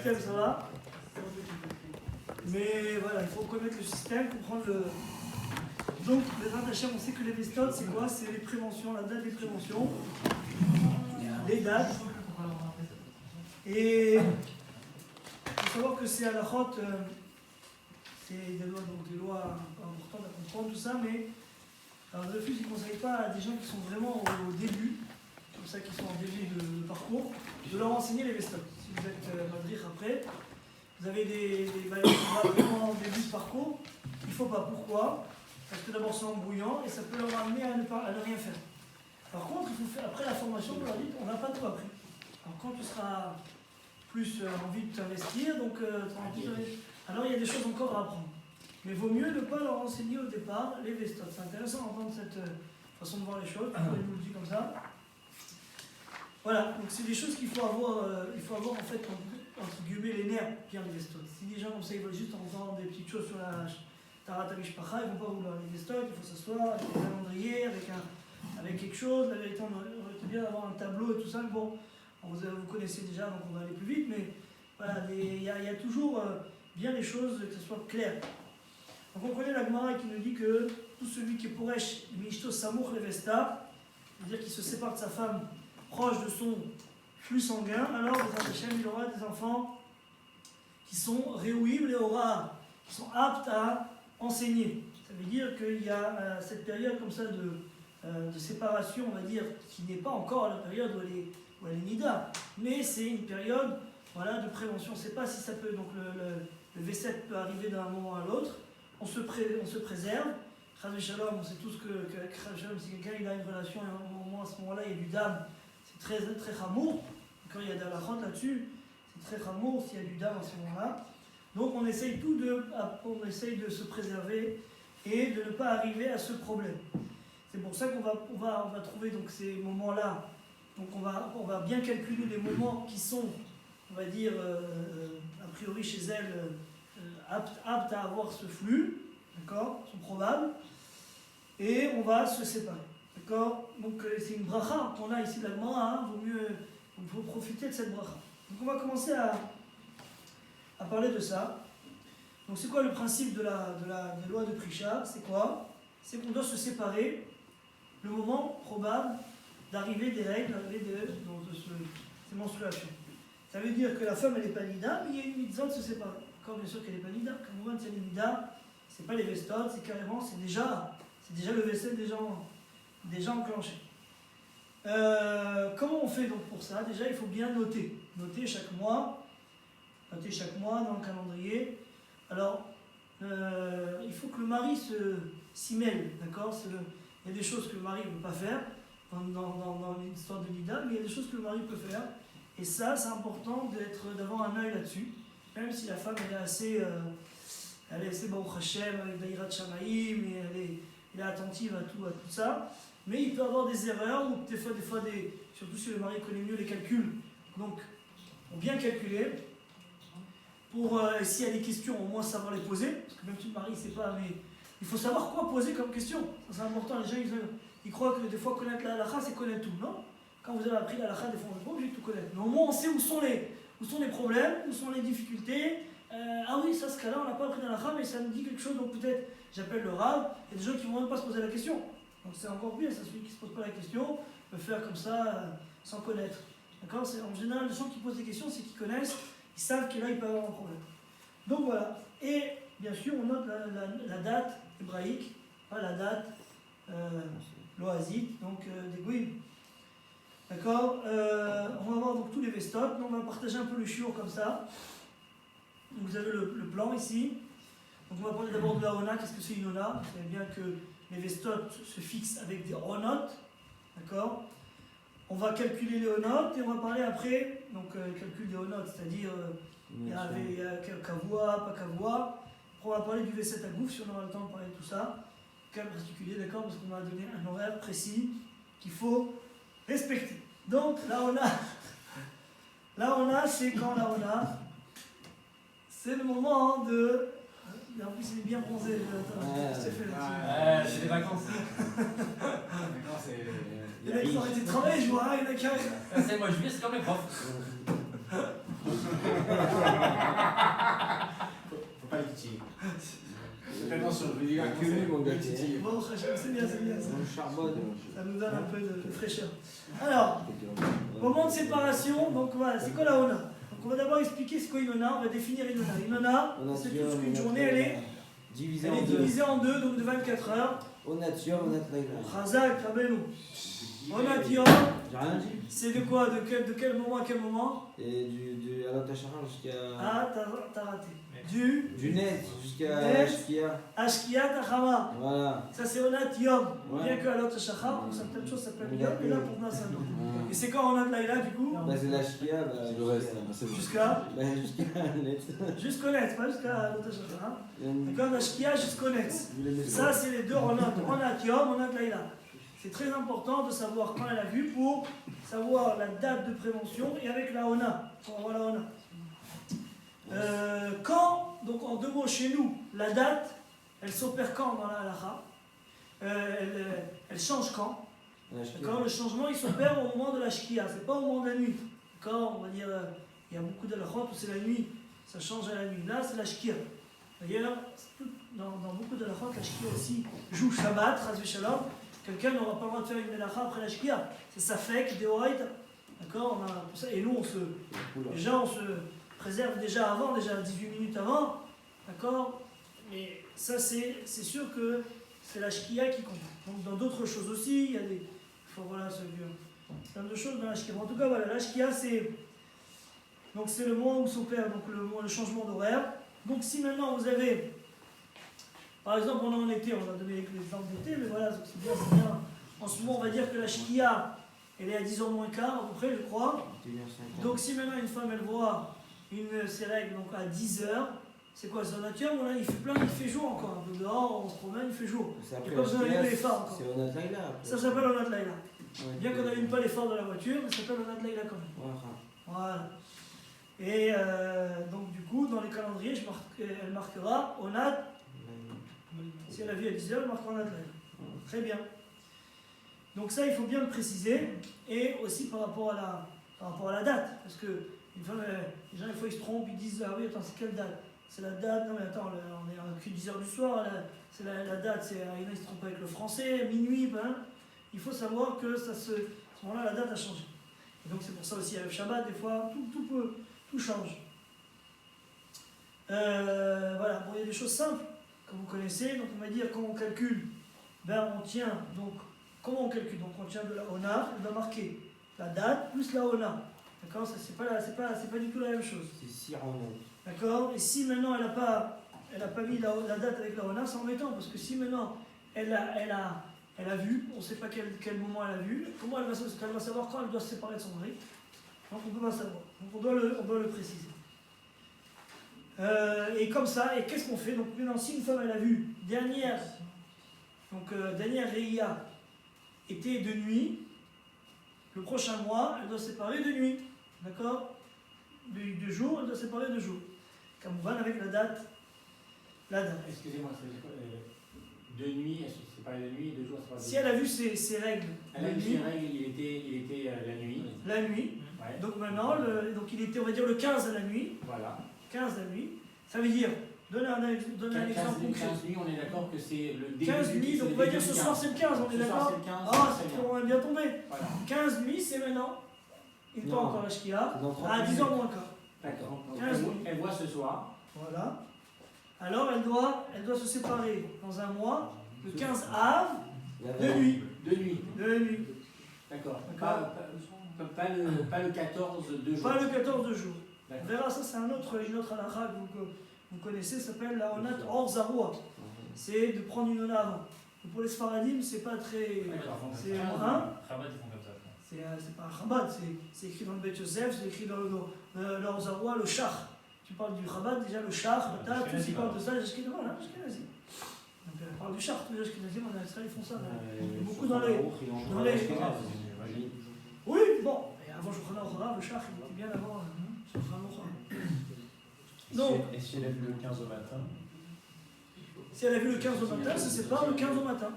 système, ça va. Mais voilà, il faut connaître le système, comprendre le. Donc, les Hachem, on sait que les vestot, c'est quoi? C'est les préventions, la date des préventions, les dates. Et il faut savoir que c'est à la route, c'est des lois importantes à comprendre, tout ça, mais alors, le refus, il ne conseille pas à des gens qui sont vraiment au début, comme ça, qui sont en début de parcours, de leur enseigner les vestot. Si vous êtes madrich après, vous avez des vraiment en début de parcours, il ne faut pas. Pourquoi? Parce que d'abord c'est embrouillant et ça peut leur amener à ne rien faire. Par contre, il faut faire, après la formation, vous leur dites, on n'a pas tout appris. Alors quand tu seras plus envie de t'investir, donc alors il y a des choses encore à apprendre. Mais il vaut mieux ne pas leur enseigner au départ les vestot. C'est intéressant d'entendre cette façon de voir les choses, je vous le dis comme ça. Voilà, donc c'est des choses qu'il faut avoir, en fait, entre guillemets, les nerfs bien les vestot. Si des gens comme ça, ils veulent juste entendre des petites choses sur la Tarat Mishpacha, ils ne vont pas vouloir les vestot, il faut s'asseoir avec un calendrier, avec quelque chose. La vérité, on aurait bien d'avoir un tableau et tout ça, mais bon, vous connaissez déjà, donc on va aller plus vite, mais voilà, il y a toujours bien les choses, que ce soit clair. Donc on connaît la Gemara qui nous dit que tout celui qui est Poresh, Mishto Samour Levesta, c'est-à-dire qu'il se sépare de sa femme proche de son flux sanguin, alors il aura des enfants qui sont Réouim, Léora, qui sont aptes à enseigner. Ça veut dire qu'il y a cette période comme ça de séparation, on va dire, qui n'est pas encore la période où elle est nida, mais c'est une période voilà, de prévention. On ne sait pas si ça peut, donc le V7 peut arriver d'un moment à l'autre. On se préserve. Chaz Shalom, on sait tous que Chaz Shalom, si quelqu'un il a une relation, et au moins à ce moment-là, il y a du dam, c'est très très chamour. Quand il y a de la chante là-dessus, c'est très chamour s'il y a du dam à ce moment-là. Donc on essaye de se préserver et de ne pas arriver à ce problème. C'est pour ça qu'on va trouver donc ces moments-là. Donc on va bien calculer les moments qui sont, on va dire, a priori chez elle, aptes à avoir ce flux, d'accord, sont probables, et on va se séparer, d'accord. Donc c'est une bracha qu'on a ici de la Gemara, il faut profiter de cette bracha. Donc on va commencer à parler de ça. Donc c'est quoi le principe des lois de Prisha? C'est quoi? C'est qu'on doit se séparer le moment probable d'arrivée des règles, de ces menstruations. Ça veut dire que la femme elle n'est pas nida, mais il y a une mitzvah de se séparer. Encore bien sûr qu'elle n'est pas nida. Quand on voit une nida, c'est pas les vestot, c'est carrément, c'est déjà le vaisselle déjà enclenché. Comment on fait donc pour ça? Déjà, il faut bien noter chaque mois dans le calendrier. Alors, il faut que le mari s'y mêle, d'accord? Il y a des choses que le mari ne peut pas faire dans l'histoire de Nida, mais il y a des choses que le mari peut faire. Et ça, c'est important d'avoir un œil là-dessus, même si la femme elle est assez Baruch Hashem, avec Daïrat Shamaïm, et elle est attentive à tout ça. Mais il peut y avoir des erreurs, ou des fois surtout si le mari connaît mieux les calculs. Donc, pour bien calculer, pour s'il y a des questions, au moins savoir les poser, parce que même si le mari ne sait pas, mais il faut savoir quoi poser comme question. Ça, c'est important, les gens ils croient que des fois connaître la halakha, c'est connaître tout, non? Quand vous avez appris la halakha, des fois on n'est pas obligé de tout connaître. Mais au moins on sait où sont les problèmes, où sont les difficultés. Ah oui, ça, ce cas-là, on n'a pas appris la halakha, mais ça me dit quelque chose, donc peut-être j'appelle le rab. Il y a des gens qui ne vont même pas se poser la question. Donc c'est encore mieux, ça, celui qui ne se pose pas la question peut faire comme ça sans connaître. D'accord? En général, les gens qui posent des questions, c'est qu'ils connaissent, ils savent que là, il peut y avoir un problème. Donc voilà. Et bien sûr, on note la date hébraïque, pas la date loazite, donc des Goïm. D'accord? On va voir donc tous les vestot. On va partager un peu le shiur comme ça. Donc, vous avez le plan ici. Donc on va parler d'abord de la ona. Qu'est-ce que c'est une ona? Vous savez bien que les vestot se fixent avec des onotes. D'accord? On va calculer les onotes et on va parler après, donc calcul des onotes, c'est-à-dire il y a kavua, pas kavua. Après on va parler du V7 à gouffre si on aura le temps de parler de tout ça. Cas particulier, d'accord? Parce qu'on va donner un horaire précis qu'il faut respecter. Donc la ona, c'est quand la ona, c'est le moment de. En plus, il est bien bronzé. C'est des vacances. Il y en a qui ont arrêté de travailler, je vois, il y en a qui arrêtent. C'est moi, juillet, c'est comme les profs. attention, je vais dire que lui, mon gars. Bon, c'est bien, c'est bien. On charbonne. Ça nous donne un peu de fraîcheur. Alors, moment de séparation, donc voilà, c'est quoi la Ona? Donc on va d'abord expliquer ce qu'est une Ona, on va définir une Ona. Une Ona, c'est tout ce qu'une journée, elle est divisée en deux, donc de 24 heures. Onat-Yom, Onat-Laila. Chazak, Rabbeinu. Onat-Yom, J'ai rien dit. c'est de quoi? De quel moment à quel moment? Et du Alot Hashachar jusqu'à. Ah, t'as raté. Du net jusqu'à Net. Shkia. Ashkia Tachama. Voilà. Ça c'est Onat Yom. Ouais. Bien que Alot Shachar, pour certaines choses ça s'appelle Yom, mais là pour moi c'est un nom. Ouais. Et c'est quand Onat Laila du coup? Bah, c'est la Shkia. Bah, C'est le reste, c'est bon. Jusqu'à Bah, jusqu'à net. jusqu'au net, pas jusqu'à Alot Shachar. D'accord, Ashkia jusqu'au net. Ça c'est les deux Onat. Onat Yom, Onat Laila. C'est très important de savoir quand elle a vu pour savoir la date de prévention et avec la Ona. Pour avoir la Ona. Quand, donc en deux mots chez nous, la date, elle s'opère quand dans la halakha? Elle change quand? D'accord, le changement il s'opère au moment de la shkia, c'est pas au moment de la nuit. D'accord, on va dire, il y a beaucoup d'halakhot où c'est la nuit, ça change à la nuit. Là c'est la shkia. D'ailleurs, dans beaucoup d'halakhot, la shkia aussi joue Shabbat, Chas v'Shalom. Quelqu'un n'aura pas le droit de faire une melacha après la shkia. C'est safek, deoraita. D'accord, et nous on se préserve déjà avant, déjà 18 minutes avant, d'accord? Mais ça c'est sûr que c'est la shkia qui compte. Donc dans d'autres choses aussi, il y a des... Voilà, plein de choses dans la shkia. En tout cas, voilà, la shkia c'est... Donc c'est le moment où s'opère donc le changement d'horaire. Donc si maintenant vous avez... Par exemple, on est en été, on a donné l'exemple d'été, mais voilà, c'est bien. En ce moment, on va dire que la shkia, elle est à 10h moins quart, à peu près, je crois. Donc si maintenant une femme, elle voit ses règles donc à 10h, c'est quoi, c'est nature? Voilà, il fait jour encore, un peu dehors, on se promène, il fait jour. Il n'y a pas besoin d'allumer les phares encore. C'est Onat Laila. Ça s'appelle Onat Laila. Bien qu'on n'allume pas les phares de la voiture, mais ça s'appelle Onat Laila quand même. Voilà. Et donc du coup, dans les calendriers, elle marquera Onat. Si elle a vu à 10h, elle marquera Onat Laila. Très bien. Donc ça, il faut bien le préciser. Et aussi par rapport à la date. Parce que une fois, les gens, une fois, ils se trompent, ils disent: ah oui, attends, c'est quelle date? C'est la date, non mais attends, on est à 10h du soir, c'est la date, il y en a qui se trompent avec le français, minuit, ben, il faut savoir que à ce moment-là, la date a changé. Et donc c'est pour ça aussi, avec Shabbat, des fois, tout change. Voilà, bon, il y a des choses simples, que vous connaissez, donc on va dire, comment on calcule, ben on tient, donc, comment on calcule? Donc on tient de la Ona, on doit marquer la date plus la Ona. D'accord, ça c'est pas du tout la même chose. C'est Sironon. D'accord. Et si maintenant elle n'a pas mis la date avec la Ona, c'est embêtant parce que si maintenant elle a vu, on ne sait pas quel moment elle a vu, comment elle va savoir quand elle doit se séparer de son mari? Donc on ne peut pas savoir. Donc on doit le préciser. Et comme ça, et qu'est-ce qu'on fait? Donc maintenant si une femme elle a vu dernière Réia était de nuit, le prochain mois elle doit se séparer de nuit. D'accord? De jour, elle doit séparer de jour. Comme on va avec la date. Excusez-moi, c'est quoi? De nuit, elle se séparait de nuit, 2 jours, c'est pas de nuit. Si elle a vu ses règles. Elle a vu ses règles, il était la nuit. La nuit. Ouais. Donc maintenant, donc il était, on va dire, le 15 à la nuit. Voilà. 15 à la nuit. Ça veut dire, donner un exemple concret. 15 nuits, on est d'accord que c'est le début. 15 nuits, donc on va dire ce soir c'est le 15, on est d'accord? Ah, on est bien tombé. Voilà. 15 nuits, c'est maintenant. Il n'est pas encore la shkia. À 10h moins quart. D'accord. Elle voit ce soir. Voilà. Alors elle doit se séparer dans un mois, le 15 av, de nuit. De nuit. De nuit. D'accord. Pas le 14 de jour. Pas le 14 de jour. On verra, ça c'est une autre halakha que vous connaissez, ça s'appelle la onat hors zaroua. C'est de prendre une ona avant. Et pour les Sfaradim, c'est pas très. C'est un. Chabad, ils font comme ça. C'est pas un Chabad, c'est écrit dans le Bet Yosef, c'est écrit dans le hors zaroua, le char. Tu parles du Chabad, déjà le char, le tas, tout ce qui parle de ça, les Ashkénazim, voilà, les Ashkénazim. Donc on parle du char, tous les Ashkénazim en Israël ils font ça. Beaucoup dans les. Oui, bon, et avant Shulchan Aruch, le char, il était bien avant Shulchan Aruch. Donc, et si elle a vu le 15 au matin? Si elle a vu le 15 au matin, elle se sépare le 15 au matin.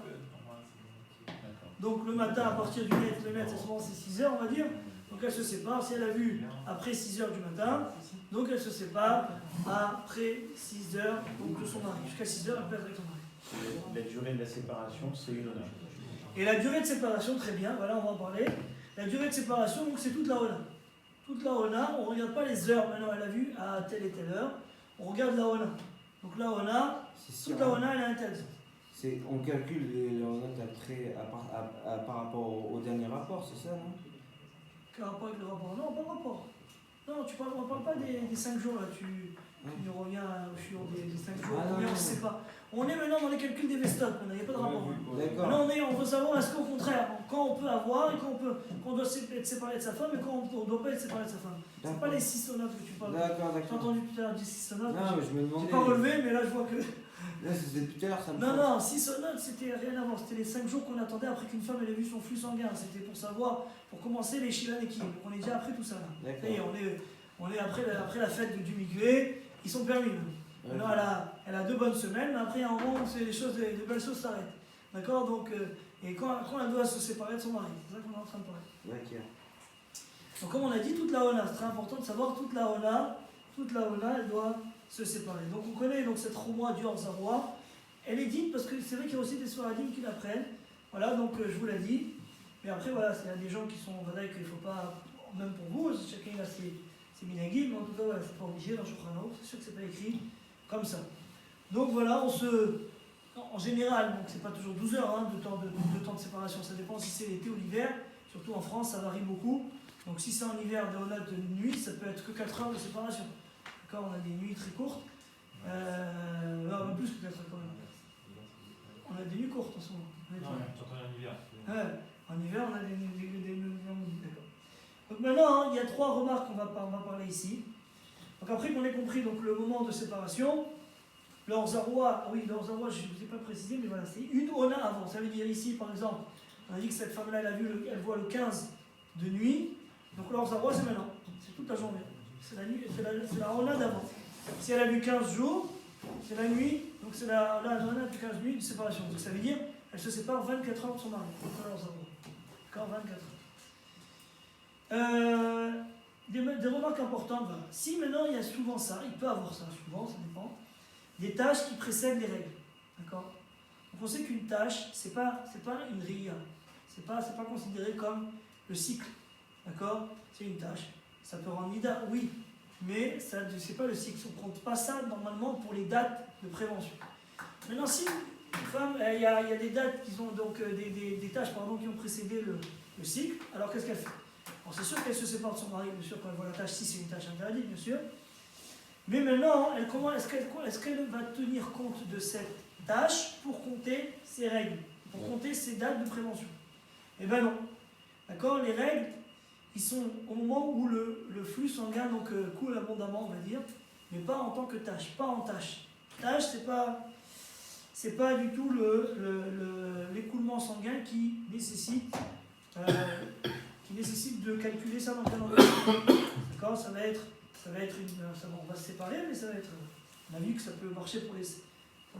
Donc le matin à partir du net, le net c'est 6h on va dire. Donc elle se sépare, si elle a vu après 6h du matin, donc elle se sépare après 6h donc de son mari. Jusqu'à 6h elle peut être avec son mari. La durée de la séparation, c'est une honna. Et la durée de séparation, très bien, voilà, on va en parler. La durée de séparation, donc c'est toute la Ona. Toute la Ona, on ne regarde pas les heures, maintenant elle a vu à telle et telle heure, on regarde la Ona. Donc la Ona, toute la Ona, elle est intéressante. On calcule les notes après par rapport au dernier rapport, c'est ça, non? Quel rapport avec le rapport? Non, pas de rapport. Non, on ne parle pas des 5 jours là, tu reviens sur des 5 jours, combien on ne sait pas. On est maintenant dans les calculs des vestotes, il n'y a pas de rapport. Maintenant on veut savoir est-ce qu'au contraire, quand on peut avoir et quand on doit être séparé de sa femme et quand on ne doit pas être séparé de sa femme. C'est pas les 6 sonates que tu parles. D'accord. J'ai entendu tout à l'heure 6 sonates. Non, mais je me demandais. J'ai pas relevé, mais là je vois que. Là, c'était tout à l'heure, ça me Non, 6 sonates, c'était rien à voir. C'était les 5 jours qu'on attendait après qu'une femme ait vu son flux sanguin. C'était pour savoir, pour commencer les Shilaneki. Donc on est déjà après tout ça là. Ça y est, on est après la fête du Migvé, ils sont permis. Maintenant, elle a 2 bonnes semaines, mais après, en gros, c'est les choses, les belles choses s'arrêtent. D'accord? Donc, et quand elle doit se séparer de son mari, c'est ça qu'on est en train de parler. D'accord. Donc, comme on a dit, toute la Ona, c'est très important de savoir, toute la Ona, elle doit se séparer. Donc, on connaît donc, cette Romoa du Hors-Zaroua. Elle est dite parce que c'est vrai qu'il y a aussi des Sfaradim qui l'apprennent. Voilà, donc je vous l'ai dit. Mais après, voilà, il y a des gens qui sont, voilà, qu'il ne faut pas, même pour vous, chacun a ses minagim, mais en tout cas, voilà, c'est pas obligé dans Shulchan Aruch, c'est sûr que c'est pas écrit comme ça. Donc voilà, en général, donc c'est pas toujours 12 heures hein, de temps de séparation, ça dépend si c'est l'été ou l'hiver, surtout en France, ça varie beaucoup. Donc si c'est en hiver, des onades de nuit, ça peut être que 4 heures de séparation. D'accord, on a des nuits très courtes, non, plus que 4 heures quand même. On a des nuits courtes en ce moment. Non, surtout en hiver. Ouais, en hiver, on a des nuits. D'accord. Donc maintenant, hein, il y a 3 remarques qu'on va parler ici. Donc après qu'on ait compris donc, le moment de séparation, le Hors-Zaroua, oui, le Hors-Zaroua, je ne vous ai pas précisé, mais voilà, c'est une Ona avant. Ça veut dire ici, par exemple, on a dit que cette femme-là, elle voit le 15 de nuit, donc le Hors-Zaroua, c'est maintenant, c'est toute la journée. C'est la Ona d'avant. Si elle a vu 15 jours, c'est la nuit, donc c'est la Ona de 15 nuits de séparation. Donc ça veut dire qu'elle se sépare 24 heures de son mari. Donc le Hors-Zaroua. D'accord, 24 heures. Des remarques importantes, voilà. Si maintenant il y a souvent ça, il peut avoir ça, souvent, ça dépend, des tâches qui précèdent les règles. D'accord? Donc on sait qu'une tâche, c'est pas une ria, c'est pas considéré comme le cycle. D'accord? C'est une tâche. Ça peut rendre nida, oui, mais c'est pas le cycle. On ne compte pas ça normalement pour les dates de prévention. Maintenant, si une femme, il y a des dates qui ont donc des tâches pardon, qui ont précédé le cycle, alors qu'est-ce qu'elle fait? Alors c'est sûr qu'elle se sépare de son mari, bien sûr, quand elle voit la tâche, si c'est une tâche interdite, bien sûr. Mais maintenant, est-ce qu'elle va tenir compte de cette tâche pour compter ses règles, pour compter ses dates de prévention? Eh bien non. D'accord? Les règles, ils sont au moment où le flux sanguin donc, coule abondamment, on va dire, mais pas en tant que tâche, pas en tâche. Tâche, c'est pas du tout l'écoulement sanguin qui nécessite de calculer ça dans le calendrier. D'accord? Ça va être on va se séparer, mais ça va être. On a vu que ça peut marcher pour les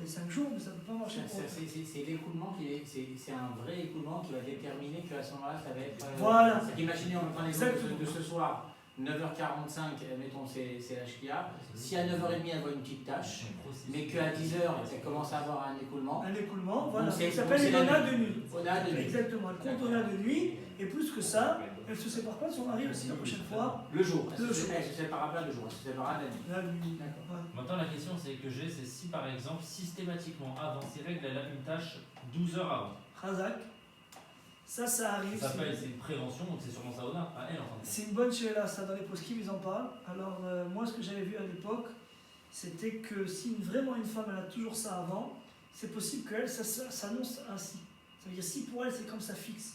5 jours, mais ça ne peut pas marcher pour. C'est l'écoulement c'est un vrai écoulement qui va déterminer qu'à ce moment-là, ça va être. Voilà. Imaginez, on prend l'exemple de ce soir. 9h45, mettons, c'est la shkia. Si à 9h30, elle voit une petite tâche, mais qu'à 10h, elle commence à avoir un écoulement. Un écoulement, voilà. Ça s'appelle les Ona de nuit. Ona de nuit. Exactement, elle compte Ona de nuit, et plus que ça, elle ne se sépare pas de son mari aussi la prochaine fois. Le jour. Elle ne se séparera pas le jour, elle se séparera de la nuit. La nuit. D'accord. Voilà. Maintenant, la question c'est c'est si par exemple, systématiquement avant ces règles, elle a une tâche 12 heures avant. Khazak. Ça arrive. Ça s'appelle, c'est une prévention, donc c'est sûrement ça Ona, pas elle en fait. C'est une bonne chez là, ça dans les poskim ils en parlent. Alors moi ce que j'avais vu à l'époque, c'était que si vraiment une femme elle a toujours ça avant, c'est possible qu'elle ça s'annonce ainsi. Ça veut dire si pour elle c'est comme ça fixe,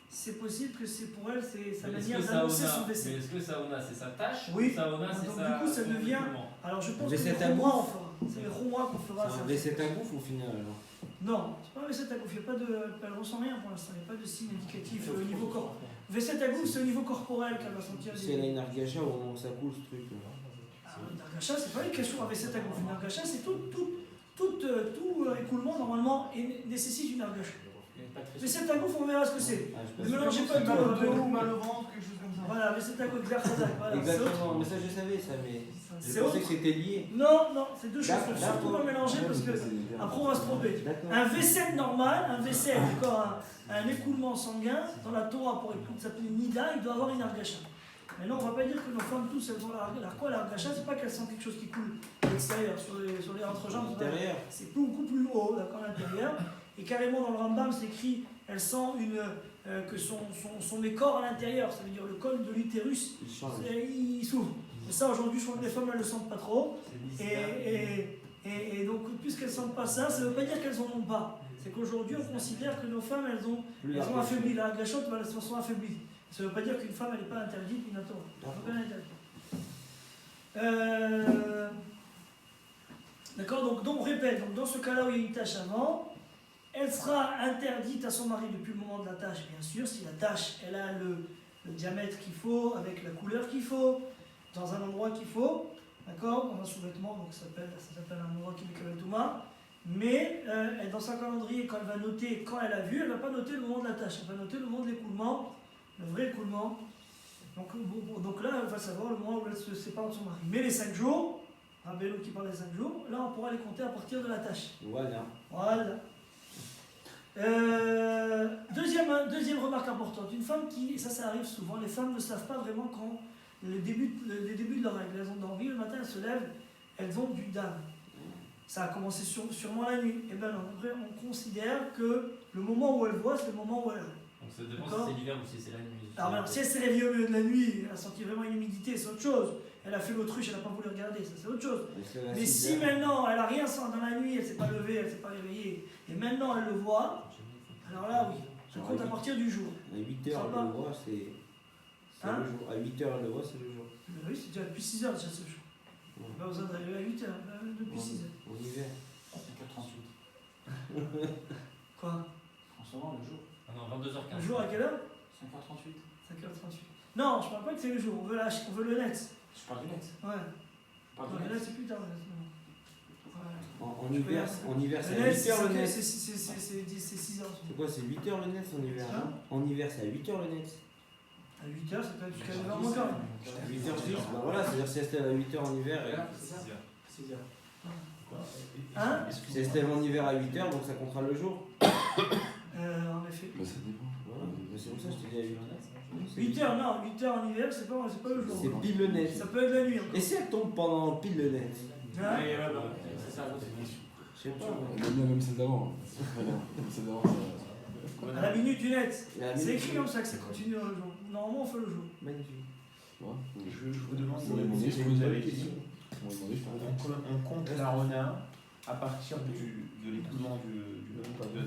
c'est possible que c'est pour elle c'est sa manière d'annoncer son décès. Mais est-ce que Saona c'est sa tâche? Oui. Saona c'est donc sa. du coup ça devient. Alors je pense que V7 les Romois on fera. C'est les Romois qu'on fera. C'est un V7 à gouffre au final alors. Non, c'est pas un V7 à gouffre, elle ne ressent rien pour l'instant, il n'y a pas de signe indicatif au niveau corps. V7 à gouffre, c'est au niveau corporel qu'elle va sentir. Si elle a une argacha au moment où ça coule ce truc. Une argacha, c'est pas une question à V7 à gouffre. Une argacha, c'est tout écoulement normalement nécessite une argacha. V7 à gouffre, on verra ce que c'est. Ne mélangez pas tout. Mal au ventre, quelque chose comme ça. Voilà, V7 à gouffre, Xer Khazak. Exactement, mais ça je savais ça, mais. Je pensais que c'était lié. Non, non, c'est deux choses. D'accord, Il faut surtout pas mélanger parce que après on va se tromper. D'accord. Un vaisselle normal, un vaisselle, d'accord, un écoulement sanguin, dans la Torah, pour s'appeler Nida, il doit avoir une argacha. Mais non, on ne va pas dire que nos femmes tous, elles ont quoi l'argacha, c'est pas qu'elles sentent quelque chose qui coule à l'extérieur, sur les entrejambes. L'intérieur. C'est beaucoup plus haut, d'accord, à l'intérieur. Et carrément dans le Rambam, c'est écrit, elle sent que son mécor à l'intérieur, ça veut dire le col de l'utérus, Il change. il s'ouvre. Et ça, aujourd'hui, je crois que les femmes, elles le sentent pas trop. Et donc, puisqu'elles ne sentent pas ça, ça ne veut pas dire qu'elles n'en ont pas. C'est qu'aujourd'hui, on considère que nos femmes, elles ont affaibli. La gâchotte, elles sont affaiblies. Ça ne veut pas dire qu'une femme, elle n'est pas interdite, une Torah. Elle n'est pas interdite. D'accord, donc on répète. Donc, dans ce cas-là où il y a une tâche avant, elle sera interdite à son mari depuis le moment de la tâche, bien sûr, si la tâche, elle a le diamètre qu'il faut, avec la couleur qu'il faut, dans un endroit qu'il faut, d'accord, dans un sous-vêtement, donc ça s'appelle un endroit qui est Kabel Touma. Mais dans sa calendrier, quand elle va noter, quand elle a vu, elle ne va pas noter le moment de la tâche, elle va noter le moment de l'écoulement, le vrai écoulement. Donc là, elle va savoir le moment où elle se sépare de son mari. Mais les 5 jours, Rabbeinu qui parle des 5 jours, là on pourra les compter à partir de la tâche. Voilà. Voilà. Deuxième remarque importante, une femme qui, ça arrive souvent, les femmes ne savent pas vraiment quand les débuts de leur règle, elles ont dormi, le matin elles se lèvent, elles ont du dam. Ça a commencé sûrement la nuit. Et bien après on considère que le moment où elle voit, c'est le moment où elle... Donc ça dépend si c'est l'hiver ou si c'est la nuit. Alors si elle s'est réveillée au milieu de la nuit, elle a senti vraiment une humidité, c'est autre chose. Elle a fait l'autruche, elle n'a pas voulu regarder, ça c'est autre chose. Mais si maintenant elle n'a rien senti dans la nuit, elle ne s'est pas levée, elle ne s'est pas réveillée, et maintenant elle le voit, alors là oui, ça compte à partir du jour. À 8h, elle le voit, c'est le jour. À 8h, elle le voit, c'est le jour. Mais oui, c'est déjà depuis 6h déjà ce jour. Ouais. Pas besoin d'arriver à 8h, depuis 6h. En hiver. 5h38. Quoi? En ce moment, le jour. Ah non, 22h15. Le jour à quelle heure? 5h38. 5h38. Non, je parle pas que c'est le jour, on veut le net. Je parle du net. Ouais. Je parle Non, du le net. net c'est plus tard. En hiver, c'est Le à net, 8h le net. c'est 6h. C'est quoi, c'est 8h le net en hiver? Hein? En hiver, c'est à 8h le net. À 8h, ça peut être jusqu'à 9h moins quart. 8h10, bah voilà, c'est-à-dire si elle se lève à 8h en hiver. 6h. Hein? Si elle se lève en hiver à 8h, donc ça comptera le jour. En effet. Bah, ça dépend. Voilà, bah, c'est pour ça que je te dis à 8h. 8h, non, 8h en hiver, c'est pas le jour. C'est pile le net. Ça peut être la nuit. Et si elle tombe pendant pile le net? Hein? C'est ça l'autre question. Je sais pas. On aime bien même celle d'avant. Celle d'avant, ça. À la minute du net. Et à la C'est minute- écrit comme ça que ça continue dans le jour. Normalement, on fait le jour. Magnifique. Ouais. Je vous demande On m'a demandé, si je vous peux avez poser dit. On m'a demandé, je peux On compte la rona à partir de l'écoulement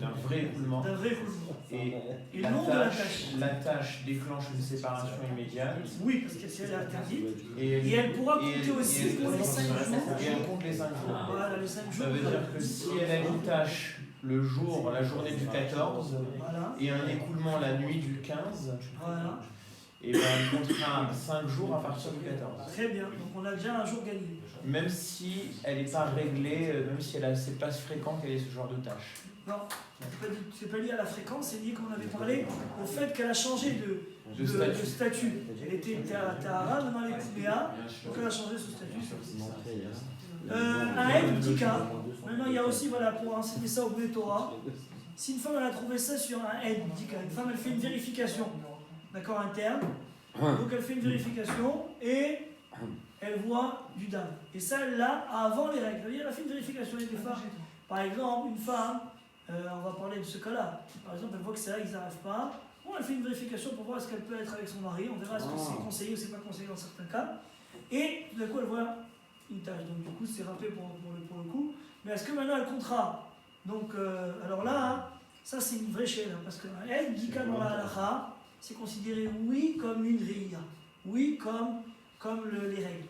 d'un vrai écoulement. D'un vrai écoulement. Et Et le nom de la tâche. la tâche déclenche une séparation immédiate. Oui, parce que si elle est interdite. Et Et elle pourra et compter aussi et pour les 5 jours. Et elle compte les 5 jours. Voilà, les 5 jours. Ça veut dire que si elle a une tâche le jour, la journée du 14, Voilà. et un écoulement la nuit du 15, Voilà. et ben elle comptera 5 jours à partir du 14. Très bien. Donc on a déjà un jour gagné. Même si elle n'est pas réglée, même si c'est pas fréquent qu'elle ait ce genre de tâche. Non, c'est pas lié à la fréquence, c'est lié, comme on avait parlé, au fait qu'elle a changé de statut. Elle était Tahara, maintenant elle est Koubéa, donc elle a changé ce statut. Un aide Bdika. Maintenant il y a aussi, voilà, pour enseigner ça au Bnei Torah, si une femme elle a trouvé ça sur un aide Bdika, une femme elle fait une vérification, d'accord, interne, donc elle fait une vérification et elle voit du dam. Et ça elle l'a avant les règles. C'est-à-dire elle a fait une vérification avec des femmes. Par exemple, une femme, on va parler de ce cas-là. Par exemple, elle voit que c'est là, ils n'arrivent pas. Bon, elle fait une vérification pour voir est-ce qu'elle peut être avec son mari. On verra est-ce que c'est conseillé ou c'est pas conseillé dans certains cas. Et tout d'un coup, elle voit une tâche. Donc, du coup, c'est rappelé pour le coup. Mais est-ce que maintenant elle comptera? Donc, alors là, hein, ça c'est une vraie chaîne. Parce que elle dit qu'à dans la halakha, c'est considéré oui comme une réia. Oui comme les règles.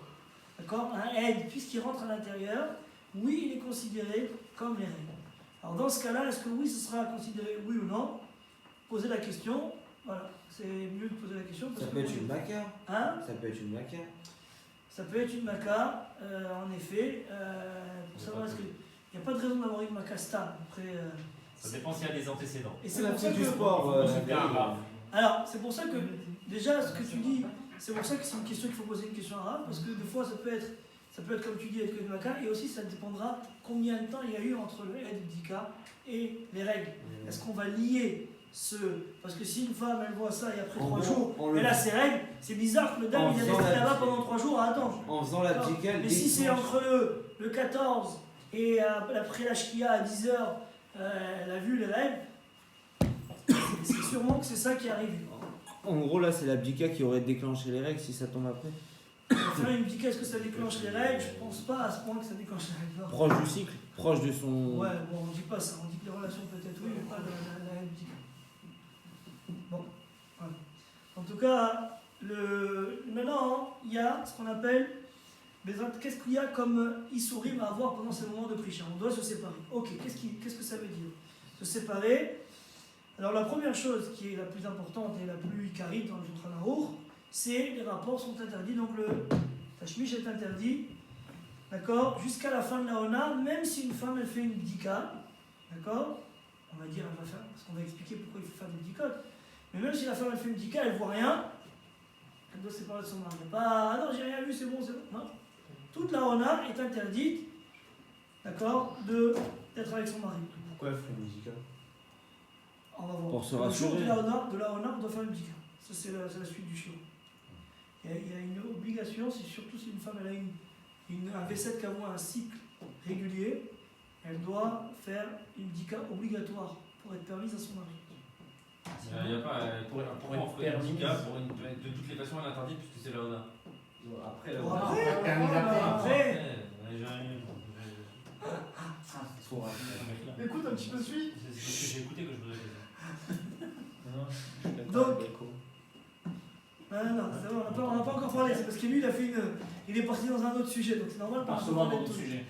D'accord? Un aide, puisqu'il rentre à l'intérieur, oui, il est considéré comme les règles. Alors dans ce cas-là, est-ce que oui, ce sera considéré oui ou non? Posez la question. Voilà, c'est mieux de poser la question. Parce Ça que peut être une maca. Hein? Ça peut être une maca. Ça peut être une maca, en effet. Pour savoir, est-ce qu'il n'y a pas de raison d'avoir une maca stable. Après, Ça dépend s'il y a des antécédents. et C'est c'est pour ça du que. sport. Alors, c'est pour ça que, déjà, ce que tu dis, c'est pour ça que c'est une question qu'il faut poser une question arabe, parce que des fois, ça peut être ça peut être comme tu dis avec le maca, et aussi ça dépendra combien de temps il y a eu entre le Eid Bdika et les règles. Est-ce qu'on va lier ce. Parce que si une femme elle voit ça et après 3 jours, elle a ses règles, c'est bizarre que le dame il est resté là-bas pendant 3 jours à attendre. En faisant la bdika, mais si c'est entre le 14 et après la shkia à 10h, elle a vu les règles, c'est sûrement que c'est ça qui arrive. En gros, là, c'est la bdika qui aurait déclenché les règles si ça tombe après. Faire une bdika, est-ce que ça déclenche les règles? Je pense pas à ce point que ça déclenche les règles. Non. Proche du cycle, proche de son. Ouais, bon, on dit pas ça, on dit que les relations peut-être oui, mais pas la bdika. Bon, voilà. En tout cas, maintenant, il y a ce qu'on appelle. Qu'est-ce qu'il y a comme Issourim à avoir pendant ces moments de prisha? On doit se séparer. Ok, qu'est-ce que ça veut dire? Se séparer. Alors la première chose qui est la plus importante et la plus carite dans le Shulchan Aruch, c'est les rapports sont interdits. Donc le tashmish est interdit, d'accord, jusqu'à la fin de la Ona, même si une femme elle fait une bdika, d'accord, on va dire elle va faire, parce qu'on va expliquer pourquoi il faut faire des bdikot, mais même si la femme elle fait une bdika, elle voit rien, elle doit se séparer de son mari. Pas ah non j'ai rien vu, c'est bon, non. Toute la Ona est interdite, d'accord, d'être avec son mari. Pourquoi elle fait une bdika? On va voir. Pour se Le jour rassurer. de la Honor, on doit faire une bdika. Ça, c'est la suite du chiot. Il y a une obligation, surtout si une femme elle a un V7 qui a un cycle régulier, elle doit faire une bdika obligatoire pour être permise à son mari. Il n'y a pas. Pour être faire permis. une bdika, de toutes les façons, elle est interdite puisque c'est la Ona. Après, la Pour Ona. après, écoute un petit peu suite. C'est parce que j'ai écouté que je voudrais dire ça. Donc, non, c'est bon, on n'a pas encore parlé, c'est parce que lui il est parti dans un autre sujet, donc c'est normal Par qu'on souvent parle dans de le tout. sujet.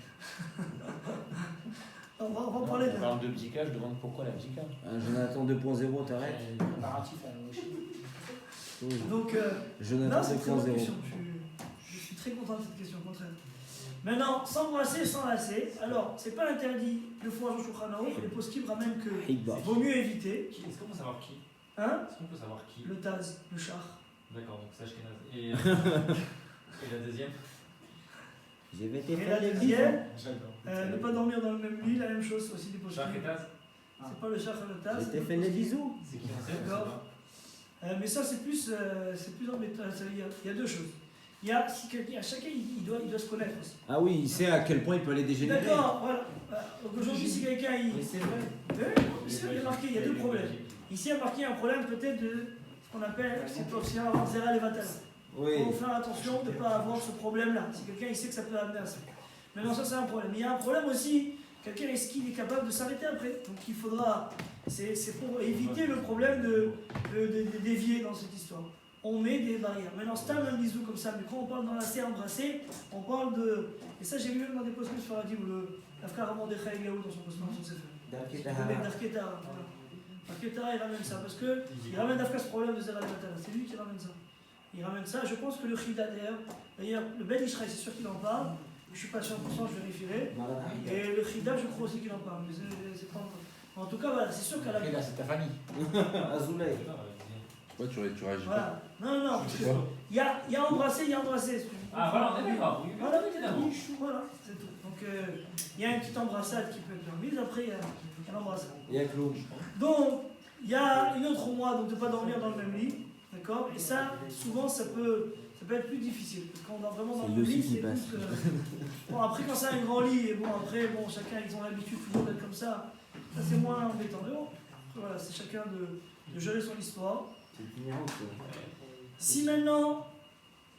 On va parler de On parle de bdika, je demande pourquoi la bdika. Jonathan 2.0, t'arrêtes. Préparatif à la Moshi. Donc, Jonathan non, c'est une très bonne 2.0. question. Je suis très content de cette question, au contraire. Maintenant, s'embrasser, s'enlacer. Alors, c'est pas interdit le fois au Shulchan Aruch, les poskim ramènent que Hibba. vaut mieux éviter. Est-ce qu'on peut savoir qui? Hein? Est-ce qu'on peut savoir qui? Le Taz, le char. D'accord, donc c'est Ashkenaz. Et la deuxième? J'ai été Et la deuxième, ne pas dormir dans le même lit, la même chose aussi des poskim. Char et Taz? C'est pas le char et le Taz. J'ai c'est fait le des poskim. bisous. C'est qui on sait? D'accord. Mais ça, c'est plus embêtant. Il y a deux choses. Il y a, chacun il doit se connaître aussi. Ah oui, il sait à quel point il peut aller dégénérer. D'accord, voilà. Donc aujourd'hui, si quelqu'un Mais c'est vrai. ici, il y a marqué, il y a deux problèmes. Ici, il y a marqué un problème peut-être de ce qu'on appelle, c'est pour aussi avoir Zera Levatal. Oui. Il faut faire attention de ne pas avoir ce problème-là. Si quelqu'un il sait que ça peut amener à ça. Maintenant, ça, c'est un problème. Il y a un problème aussi, quelqu'un est-ce qu'il est capable de s'arrêter après. Donc il faudra, c'est pour éviter le problème de dévier dans cette histoire. On met des barrières. Maintenant, c'est un bisou comme ça, mais quand on parle d'enlacer, embrasser, on parle de. Et ça, j'ai vu même dans des posts sur la dit où l'Afkar Amandécha Eliaou dans son post sur ses feuilles. Darketara. Darketara, il ramène ça parce qu'il ramène d'Afkar ce problème de Zera Levatala. C'est lui qui ramène ça. Il ramène ça. Je pense que le Chida d'ailleurs, le Ben Ishraï, c'est sûr qu'il en parle. Je ne suis pas sûr 100%, je vérifierai. Et le Chida, je crois aussi qu'il en parle. Mais c'est pas encore. En tout cas, voilà, c'est sûr qu'à la. Là, c'est ta famille. Azoulay. Pourquoi tu réagis pas? Voilà. Non, parce qu'il y a embrassé, il y a embrassé. Ah voilà, on est d'accord. Oui, Voilà, oui, évidemment. voilà, c'est tout. Donc il y a une petite embrassade qui peut être permise, après il y a l'embrassade. Il y a Claude. Donc il y a une autre moi, donc de ne pas dormir dans le même lit, d'accord? Et ça, souvent ça peut être plus difficile, parce qu'on dort vraiment dans le même lit, c'est plus... Bon après quand c'est un grand lit, et bon après, chacun ils ont l'habitude toujours d'être comme ça c'est moins embêtant. Mais bon, voilà, c'est chacun de gérer son histoire. Si maintenant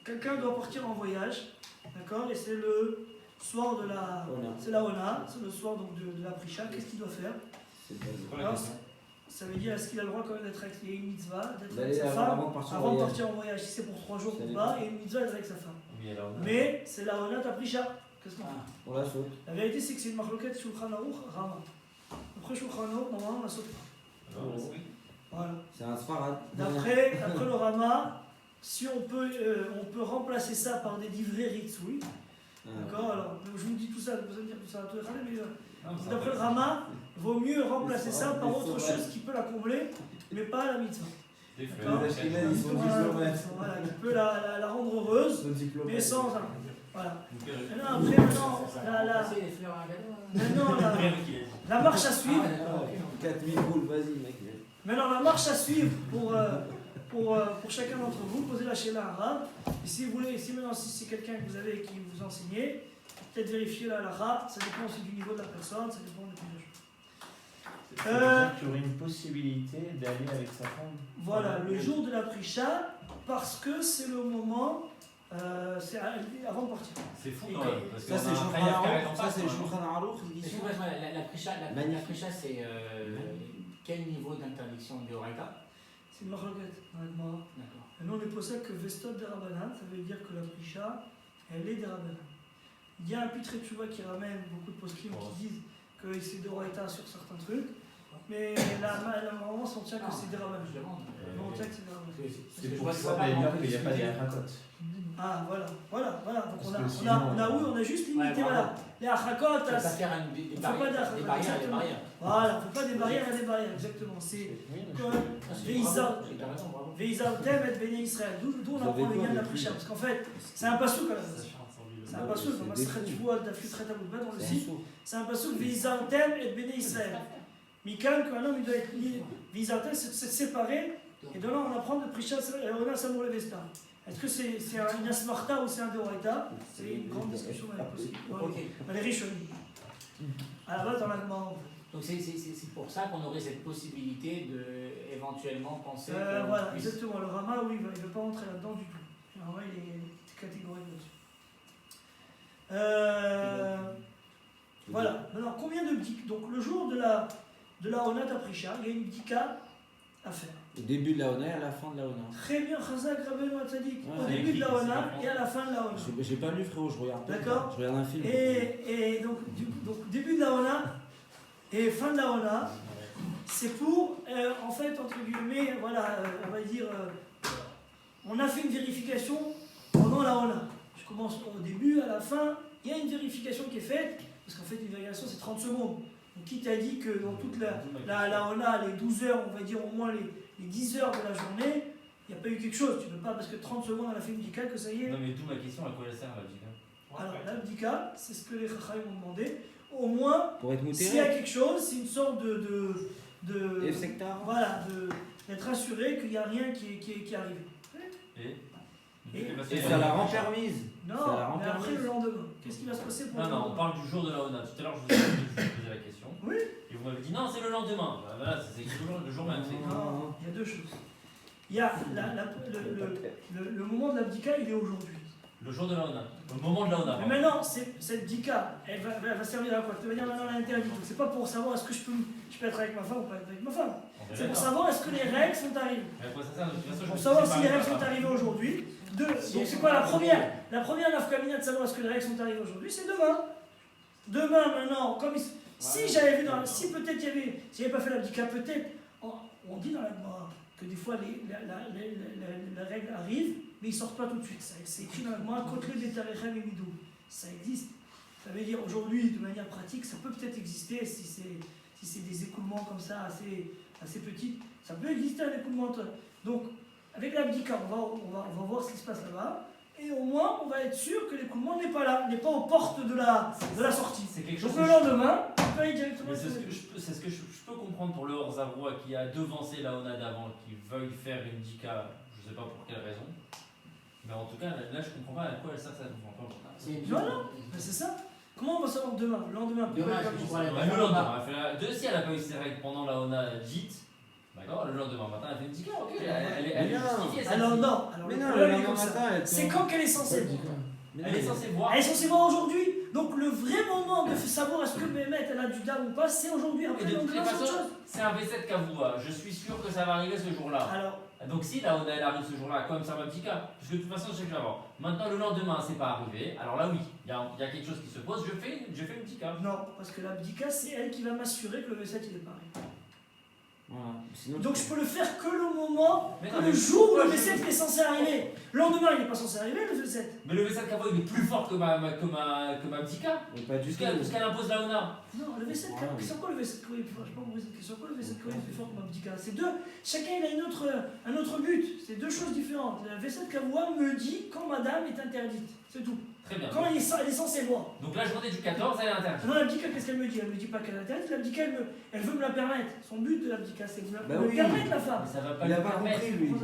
quelqu'un doit partir en voyage, d'accord, et c'est le soir de la, c'est la Ona, c'est le soir donc de la Prisha, qu'est-ce qu'il doit faire? Alors, ça veut dire est-ce qu'il a le droit quand même d'être avec il y a une mitzvah, d'être avec sa femme avant de partir en voyage, si c'est pour 3 jours ou pas, et une mitzvah d'être avec sa femme. Mais c'est la Ona ta Prisha. Qu'est-ce qu'on fait? On la saute. La vérité c'est que c'est une marloquette Shulchan Aruch Rama. Après Shulchan Aruch, normalement on la saute pas. Voilà. C'est un sfarad. D'après le Rama, si on peut remplacer ça par des divrei ritsoui. D'accord, alors je vous dis tout ça, vous allez me dire tout ça à tous les mais d'après le Rama, vaut mieux remplacer ça par autre chose qui peut la combler, mais pas la mitzvah. D'accord, Les Ashkénazes, ils sont diplomètres. voilà, qui peut la rendre heureuse, mais sans un. Voilà. Une perruque. Maintenant, C'est les fleurs à un cadeau. maintenant Une perruque, il a dit. la marche à suivre. Ah, d'accord, ok. 4000 boules, vas-y, mec. Maintenant, la marche à suivre pour chacun d'entre vous, posez la chéla arabe. Et si vous voulez, si maintenant si c'est quelqu'un que vous avez qui vous enseignez, peut-être vérifier la halakha, ça dépend aussi du niveau de la personne, ça dépend de plusieurs choses. C'est-à-dire qu'il y aurait une possibilité d'aller avec sa femme. Voilà, le jour de la prisha, parce que c'est le moment, c'est avant de partir. C'est fou Et quand même. Parce Ça, qu'on c'est a un Shulchan Khayaf Karet en Aruch. Ça, face, c'est quand même. Shulchan Aruch. Ils disent. Excuse-moi, la Magnifique. prisha, c'est quel niveau d'interdiction de Horaïta? C'est une marloquette dans la Gemara. D'accord. Maintenant, on est possède que Vestot des Rabbanan, ça veut dire que la prisha, elle est des Rabbanan. Il y a un Pitre Tchouva qui ramène beaucoup de poskim qui disent que c'est de Horaïta sur certains trucs, mais la maman s'en tient que c'est des Rabbanan. Je demande. On tient que c'est des Rabbanan. C'est pour ça d'ailleurs qu'il n'y a pas des racottes. Ah, voilà. Donc Parce on a, que on sinon, a, on a, oui, on a juste limité, Ouais, voilà. Les achakot, On ne peut pas faire des faut barrières, pas des d'achakot, barrières, des exactement. barrières. Voilà, il ne faut pas des barrières à des barrières, exactement. C'est comme Veïza. T'as raison, bravo. Veïzaltem et Béné Israël. D'où on Vous apprend avez le quoi, lien de la les prisha. filles Parce qu'en fait, c'est un pasouk à la Ça base. chante sans lui. C'est un pasouk. c'est Moi, des tu fous. vois, Dafut Tret Aboukbat, on le C'est un sait. saut. C'est un pasouk Veïzaltem et Béné Israël. Mikan, qu'un homme il doit être lié. Veïzaltem, c'est séparé. Et de là, on apprend de prisha et on a Samour le Vesta. Est-ce que c'est un Asmarta ou c'est un Deoraita? C'est une grande discussion dans les possibles. Ok. Dans les riches. À la base, dans la Gemara. Donc c'est pour ça qu'on aurait cette possibilité de éventuellement penser. Voilà, exactement. Le Rama, oui, il ne veut pas rentrer là-dedans du tout. Le Rama, il est catégorique là-dessus. Voilà. Maintenant, combien de bdika? Donc, le jour de la Onat Aprisha, il y a une bdika à faire. Au début de la Ona et à la fin de la Ona. Très bien, Chazak, Rabbeinu Hatzadik. Ouais, Au c'est début de la écrit, Ona c'est et à la fin de la Ona. J'ai pas lu, frérot, je regarde. D'accord. Je regarde un film. Et donc, début de la Ona et fin de la Ona, c'est pour, en fait, entre guillemets, voilà, on va dire, on a fait une vérification pendant la Ona. Je commence au début, à la fin, il y a une vérification qui est faite, parce qu'en fait, une vérification, c'est 30 secondes. Donc, qui t'a dit que dans toute la Ona, les 12 heures, on va dire au moins les 10 heures de la journée, il n'y a pas eu quelque chose. Tu ne peux pas, parce que 30 secondes, on a fait une bdika, que ça y est. Non, mais d'où ma question, à quoi elle sert la bdika? Alors, la bdika, c'est ce que les Chachamim m'ont demandé. Au moins, Pour être s'il y a moutéré. quelque chose, c'est une sorte Et secteur. voilà, d'être assuré qu'il n'y a rien qui est arrivé. Et ça la rend permise. Non, Ça la rend mais après permise. le lendemain, qu'est-ce qui va se passer pour Non, le non, on lendemain? parle du jour de la Ona. Tout à l'heure, je vous ai posé la question. Oui. Et vous m'avez dit non, c'est le lendemain. Bah, voilà, c'est toujours le jour même. Non, il y a deux choses. Il y a le moment de l'abdika, il est aujourd'hui. Le jour de la Ona. Le moment de la Ona. Mais maintenant, cette dika, elle va servir à quoi? Tu vas dire maintenant elle est interdite. Donc c'est pas pour savoir est-ce que je peux être avec ma femme ou pas être avec ma femme. On est C'est pour d'accord. savoir est-ce que les règles sont arrivées. Mais à quoi ça sert de toute façon, je Pour me savoir suis si les règles séparé sont par- arrivées aujourd'hui. Donc Si elles c'est sont quoi la arrivées. première? La première nafkamina de savoir est-ce que les règles sont arrivées aujourd'hui, c'est demain. Demain maintenant, comme si j'avais vu si peut-être s'il n'y avait pas fait l'abdika, peut-être, on dit dans la Gemara que des fois la règle arrive, mais ils sortent pas tout de suite. C'est écrit dans la Gemara, Kotle betarechem et midou. Ça existe. Ça veut dire aujourd'hui, de manière pratique, ça peut peut-être exister si c'est des écoulements comme ça assez petits. Ça peut exister un écoulement. Donc, avec l'abdika, on va voir ce qui se passe là-bas. Et au moins, on va être sûr que l'écoulement n'est pas là, n'est pas aux portes de la sortie. C'est quelque chose Donc que le lendemain, on peut aller directement. Mais c'est ce que je peux comprendre pour le hors-zavrois qui a devancé la Ona d'avant, qui veuille faire une dika, je sais pas pour quelle raison. Mais en tout cas, là je comprends pas à quoi elle sert ça. Je comprends pas. Non, mais c'est ça. Comment on va savoir demain? Le lendemain, Demain, pourquoi je pas crois Bah, le lendemain, si elle a pas eu ses règles pendant la Ona dite, d'accord, le lendemain matin elle fait une dika, ok, elle est justifiée. celle-ci. Alors non, Mais le non, problème le est lendemain comme ça. matin, elle C'est quand qu'elle est censée voir. Elle est censée voir. Elle est censée voir aujourd'hui. Donc le vrai moment de savoir est-ce que Mehmet elle a du dam ou pas, c'est aujourd'hui. Et Après de le toutes les lendemain, c'est autre façons, chose. c'est un V7 Kavoua. Je suis sûr que ça va arriver ce jour-là. Alors, Donc si la Ona elle arrive ce jour-là, comme ça va petit cas, parce que de toute façon je sais que je vais avoir. Maintenant le lendemain c'est pas arrivé, alors là oui, il y a quelque chose qui se pose, je fais une petit cas. non, parce que l'abdika, c'est elle qui va m'assurer que le V7 il est pareil. Voilà. Sinon, Donc je peux le faire que le moment, Mais que non, le mais jour où le pourquoi je- V7 est censé arriver. Le lendemain, il n'est pas censé arriver, le V7. Mais le V7 Kavoua il est plus fort que ma petit cas, mais pas du tout. puisqu'elle impose la Ona. Non, le V7, Ah, oui. c'est quoi le V7 Koé? Je sais pas comment vous êtes, c'est quoi le V7 Koé plus fort que l'abdika? C'est deux. Chacun il a un autre but. C'est deux choses différentes. Le V7 Kavoua me dit quand madame est interdite. C'est tout. Très bien. Quand elle est censée voir. Donc la journée du 14, elle est interdite. Non, l'abdika, qu'est-ce qu'elle me dit? Elle me dit pas qu'elle est interdite, l'abdika, elle veut me la permettre. Son but de l'abdika, c'est de me Bah me oui. permettre la femme. Mais ça va pas Il a lui pas permettre. compris, lui.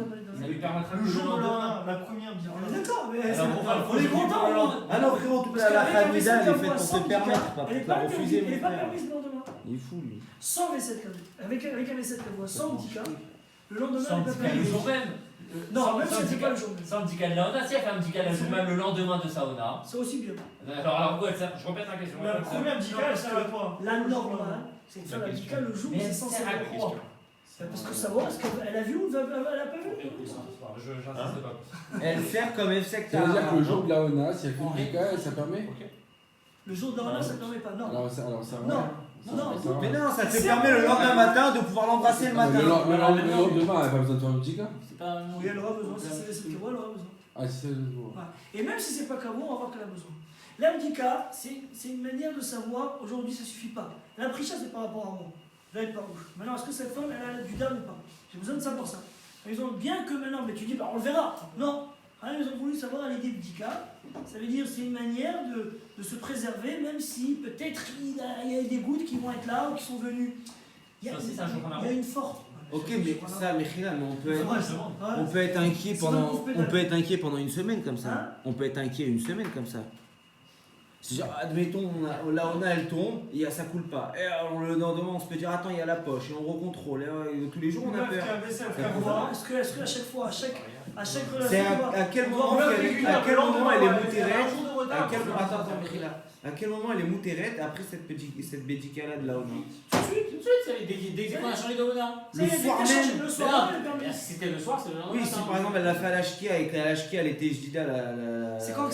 Ça lui permettra Le que jour de lendemain. la première On est divorce. d'accord, mais Alors, on est content, le moi. lendemain. Ah non, frérot, toute Parce la qu'avec un Hamida, vaisselle elle est faite qu'elle voit pour sans te permettre, handicap, pas elle est pour te pas la refuser, permise, elle mon est pas frère. permise le lendemain. Il est fou, lui. Sans vaisselle qu'elle voit. Avec un vaisselle qu'elle voit sans handicap, le lendemain, Sans elle n'est pas handicap le permise. jour même. Non, même si elle sans fait pas le jour même. Sans handicap de Laona, si elle fait un handicap le jour même le lendemain de Saona. C'est aussi bien. Alors quoi, je répète la question. La première divorce, elle sert à quoi? La normale, c'est de faire l'abdika le jour où Mais c'est elle censé sert à voir. quoi? Parce que savoir, est-ce qu'elle a vu ou elle a pas vu? J'insiste pas. Elle faire comme elle sait que Ça veut dire t'as. que le jour de la ONA, si elle fait une DK, ça permet? Le jour de la ça ne permet pas, non. Alors ça va. Non. Non, Ça va. Mais non, ça te C'est permet le bon. lendemain matin de pouvoir l'embrasser le Mais matin. le lendemain, elle n'a pas besoin de faire une DK. C'est pas un Oui, elle aura besoin, si c'est vaisselle qu'elle voit, elle aura besoin. Ah, c'est ça. Voilà. Et même si c'est pas Kavo, on va voir qu'elle a besoin. L'abdika, c'est une manière de savoir, aujourd'hui ça suffit pas. La prisha, c'est par rapport à moi. Là, elle part rouge. Maintenant, est-ce que cette femme, elle a du dame ou pas? J'ai besoin de savoir ça. Ils ont bien que maintenant, mais tu dis, bah, on le verra. Non. Hein, ils ont voulu savoir l'idée de Dika. Ça veut dire c'est une manière de se préserver, même si peut-être il y a des gouttes qui vont être là ou qui sont venues. Il y a, Ça aussi, c'est un chocolat il y a une forte. Ok, mais ça, mais on peut être. Moi, je demande. On peut être inquiet Sinon, pendant, on se fait on peut être inquiet pendant une semaine comme ça. Hein? On peut être inquiet une semaine comme ça. C'est genre, admettons, là on a, elle tombe, ça coule pas. Et alors, le lendemain, on se peut dire, attends, il y a la poche, et on recontrôle. Et, tous les jours, on a peur. Est-ce qu'à chaque fois, à chaque relation, C'est on doit- à quel on doit moment, enlever à quel moment elle est moutérette. À À quel moment elle est moutérette après cette bédicale de la ONA? Tout de suite, dès qu'on a changé de Ona. Le soir même. Le soir même, elle Mais permet. si c'était le soir, c'est le lendemain. Oui, si par exemple elle l'a fait à l'Ashkia et qu'à l'Ashkia elle était Jdida C'était quand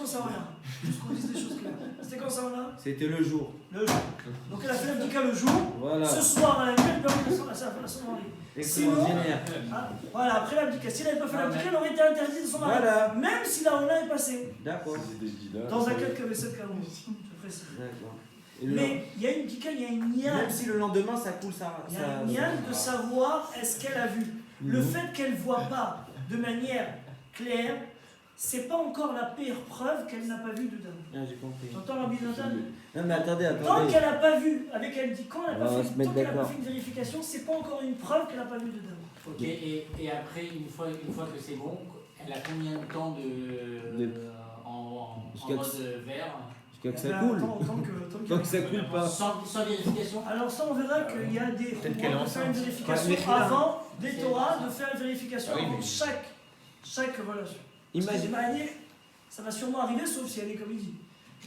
ça, on a juste qu'on dise des choses claires. C'était quand ça, on a C'était le jour. Le jour. Donc elle a fait l'abdika le jour. Voilà. Ce soir, elle a fait le permis à son mari. Extraordinaire. Ah, voilà, après l'abdika. Si elle n'avait pas fait Ah, l'abdika, mais- elle aurait été interdite de son mari. Voilà. Même si la Ona est passée. D'accord. Dans un cas qui avait 7 carreaux. Je précise. D'accord. Et le- Mais il y a une dika, il y a une Même niade. si le lendemain ça coule, ça. Il y a une niade de savoir est-ce qu'elle a vu. Le fait qu'elle ne voit pas de manière claire, c'est pas encore la pire preuve qu'elle n'a pas vu de dame. Ah, j'ai compris. T'entends Rabbi Nathan? Non mais attendez, Tant attendez. qu'elle n'a pas vu, avec elle dit quand elle n'a On va pas, se fait, mettre tant qu'elle a pas d'accord. fait une vérification, c'est pas encore une preuve qu'elle n'a pas vu de dame. Ok, et après, une fois que c'est bon, elle a combien de temps en Jusqu'à mode vert Jusqu'à que Eh ça ben, coule. tant Tant que ça coule pas. sans vérification? Alors ça, on verra qu'il y a des Peut-être on qu'elle est va faire une enceinte. vérification Ouais, mais- avant des Torah, de faire une vérification Ah oui, avant mais- chaque relation. Imagine. Ça va sûrement arriver, sauf si elle est comme il dit.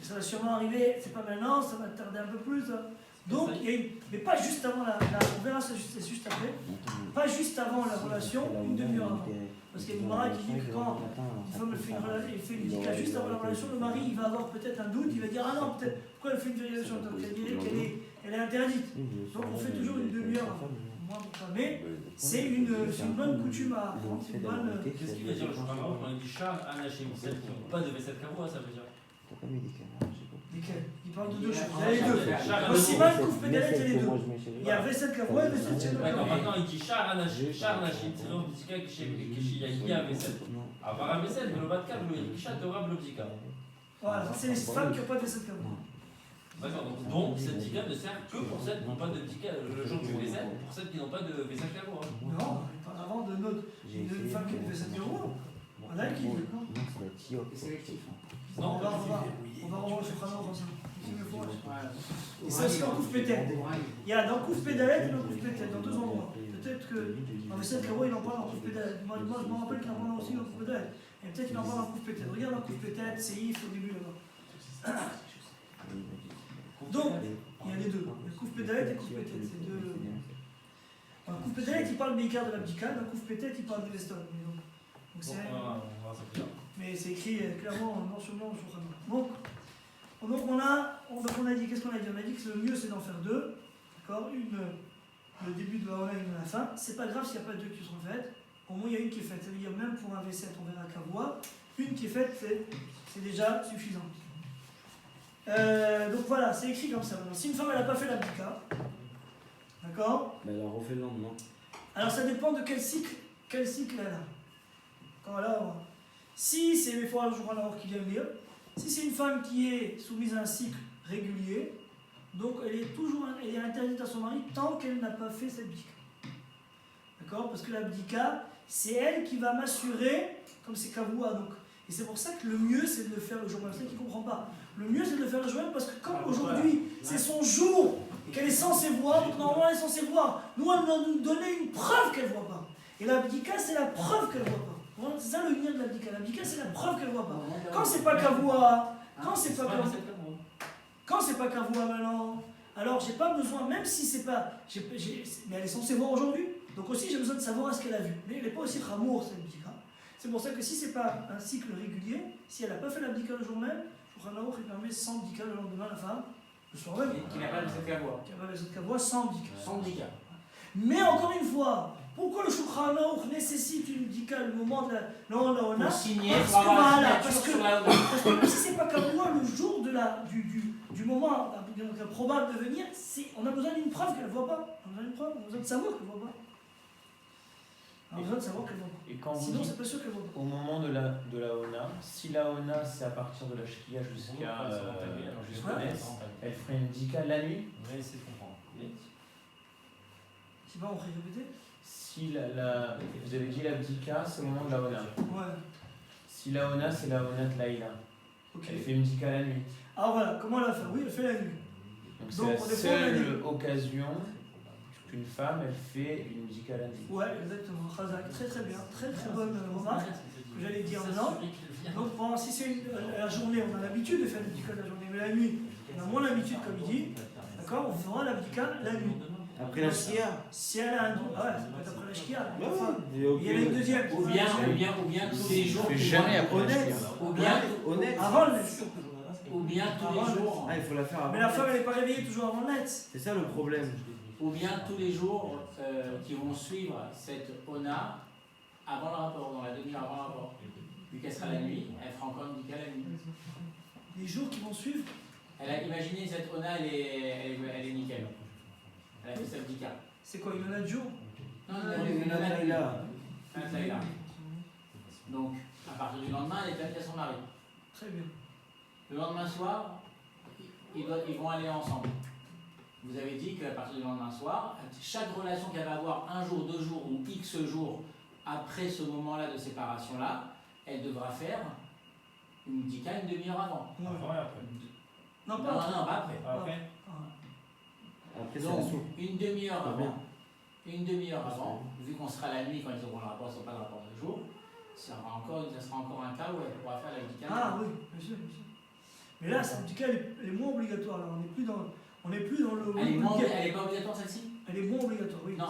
Ça va sûrement arriver, c'est pas maintenant, ça va tarder un peu plus. Hein. Donc, il y a une, mais pas juste avant on verra ça juste après, pas juste avant la relation, une demi-heure avant. Parce qu'il y a une mara qui dit que quand une femme elle fait une dika juste avant la relation, le mari il va avoir peut-être un doute, il va dire ah non, peut-être, pourquoi elle fait une vérification? Donc elle dirait qu'elle est interdite. Donc on fait toujours une demi-heure avant. Moi, pour ça. Mais c'est une bonne coutume à apprendre, c'est une bonne. Qu'est-ce qu'il veut dire le jour avant quand il dit char, anachim, celles qui n'ont pas de vaisselle kavo, ça veut dire? Lesquels? Il parle de deux choses. Il y a les deux. Char, Aussi mal couvre pédalette, il y a les deux. Il y a vaisselle kavo et vaisselle tchèque. D'accord, maintenant il dit char, anachim, c'est donc bdika qui y a vaisselle. Avoir la vaisselle, mais le bas de câble, il dit chat, t'auras le bdika. Voilà, ça c'est les femmes qui n'ont pas de vaisselle kavo. D'accord, donc cette bdika ne sert que pour celles qui n'ont pas de bdika le jour du vaisselle, pour celles qui n'ont pas de vaisselle kavo. Non, il parle avant de d'une femme qui a une vaisselle kavo. On a qui veut. C'est sélectif. Non, On va revoir le Shulchan Aruch ensemble. Et ça aussi en couvre pédalette. Il y a dans couvre pédalette et dans couvre pédalette, dans deux endroits. Peut-être que dans vaisselle kavo il en parle en couvre pédalette. Moi je me rappelle qu'il en parle aussi en couvre pédalette. Et peut-être qu'il en parle en couvre pédalette. Regarde en couvre pédalette, c'est if au début là-bas. Donc, il y a les deux. Il y a couvre pédalette et couvre pédalette. C'est deux. Dans couvre pédalette il parle d'écart de l'abdika, dans couvre pédalette il parle de veston. Donc c'est. on va s'en faire. Mais c'est écrit clairement noir sur blanc sur Khamar. Donc on a dit, qu'est-ce qu'on a dit? On a dit que le mieux c'est d'en faire deux. D'accord? Une le début de la Ola et une à la fin. C'est pas grave s'il n'y a pas deux qui sont faites. Au moins il y a une qui est faite. Ça veut dire même pour un V7 on verra qu'à voir. Une qui est faite c'est déjà suffisant. Donc voilà, c'est écrit comme ça. Si une femme elle n'a pas fait l'abdika, d'accord? Mais elle a refait le lendemain. Alors ça dépend de quel cycle elle a. Quand elle a, Si c'est les fois Shulchan Aruch qui vient de lire, si c'est une femme qui est soumise à un cycle régulier, donc elle est interdite à son mari tant qu'elle n'a pas fait cette bdika. D'accord? Parce que la bdika, c'est elle qui va m'assurer, comme c'est Kavua, donc. Et c'est pour ça que le mieux c'est de le faire le jour même. C'est qui ne comprend pas. Le mieux c'est de le faire le jour même parce que comme aujourd'hui c'est son jour qu'elle est censée voir, donc normalement elle est censée voir. Nous elle doit nous donner une preuve qu'elle ne voit pas. Et la bdika c'est la preuve qu'elle ne voit pas. Voilà, c'est ça le lien de la bdika. La bdika c'est la preuve qu'elle ne voit pas. Quand c'est pas Kavua, quand c'est pas Kavua maintenant, alors j'ai pas besoin, même si c'est pas. Mais elle est censée voir aujourd'hui. Donc aussi j'ai besoin de savoir ce qu'elle a vu. Mais elle n'est pas aussi ramour cette bdika. C'est pour ça que si c'est pas un cycle régulier, si elle n'a pas fait la bdika le jour même, Shulchan Aruch il permet sans bdika le lendemain la femme, le soir même. Qui n'a pas le cette kavua. Qui n'a pas cette kavua sans bdika. Sans bdika. Mais encore une fois, pourquoi le Shulchan Aruch nécessite une bdika le moment de la Ona? Pour signer, Parce pour que avoir voilà, la parce signature que, sur la parce que même si c'est pas kavua le jour de du moment probable de venir, on a besoin d'une preuve qu'elle ne voit pas. On a besoin d'une preuve, on a besoin de savoir qu'elle ne voit pas. On a besoin de savoir qu'elle ne voit pas. Et quand vous Sinon, dites, c'est pas sûr qu'elle ne voit pas. au moment de la Ona, si la Ona c'est à partir de la Shkia jusqu'à Nes, elle ferait une bdika la nuit. On va essayer de comprendre. Je sais pas, on pourrait répéter? Si vous avez dit la bdika, c'est au moment de la Ona. Ouais. Si la Ona, c'est la Ona de Laïla. Ok. Elle fait une bdika la nuit. Alors voilà, comment elle va faire? Oui, elle fait la nuit. Donc Donc, on c'est est la pas la nuit. seule occasion qu'une femme, elle fait une bdika la nuit. Ouais, exactement. Khazak, très très bien. Très très bonne remarque que j'allais dire maintenant. Donc pendant, si c'est la journée, on a l'habitude de faire le bdika la journée, mais la nuit, on a moins l'habitude, comme il dit. D'accord? On fera la bdika la nuit. Après la shkia. Si elle a un doute, ouais, ça peut être après la shkia. Ouais, Il y a une deuxième. Ou bien tous les jours. Je fais jamais après la Honnête. shkia. Ou bien, Honnête. Avant le net. ou bien tous les jours. Ah, il faut la faire avant. Mais la femme, elle n'est pas réveillée toujours avant le net. C'est ça le problème. Ou bien tous les jours qui vont suivre cette ona avant le rapport, dans la demi-heure avant le rapport. Vu qu'elle sera la nuit, elle fera encore une bdika la nuit. Les jours qui vont suivre. Elle a imaginé cette ona, elle est nickel. Elle a fait sa bdika. C'est quoi, il y en a de jours? Non, Il y en a là. Donc, à partir du lendemain, elle est habillée à son mari. Très bien. Le lendemain soir, ils vont aller ensemble. Vous avez dit qu'à partir du lendemain soir, chaque relation qu'elle va avoir, un jour, 2 jours ou X jours après ce moment-là de séparation-là, elle devra faire une bdika une demi-heure avant. Ouais. Après. Non, Non, pas après. pas après. Après. Après, c'est la Donc, soupe. une demi-heure Ah, avant. Une demi-heure avant, vu qu'on sera la nuit quand ils auront le rapport, ce ne sera pas le rapport de jour, ça sera encore un cas où elle pourra faire la bdika. Ah oui, bien sûr, bien sûr. Mais là, cette bdika, elle est moins obligatoire. Là. On n'est plus dans le. Elle est pas obligatoire celle-ci? Elle est moins obligatoire, oui. Non,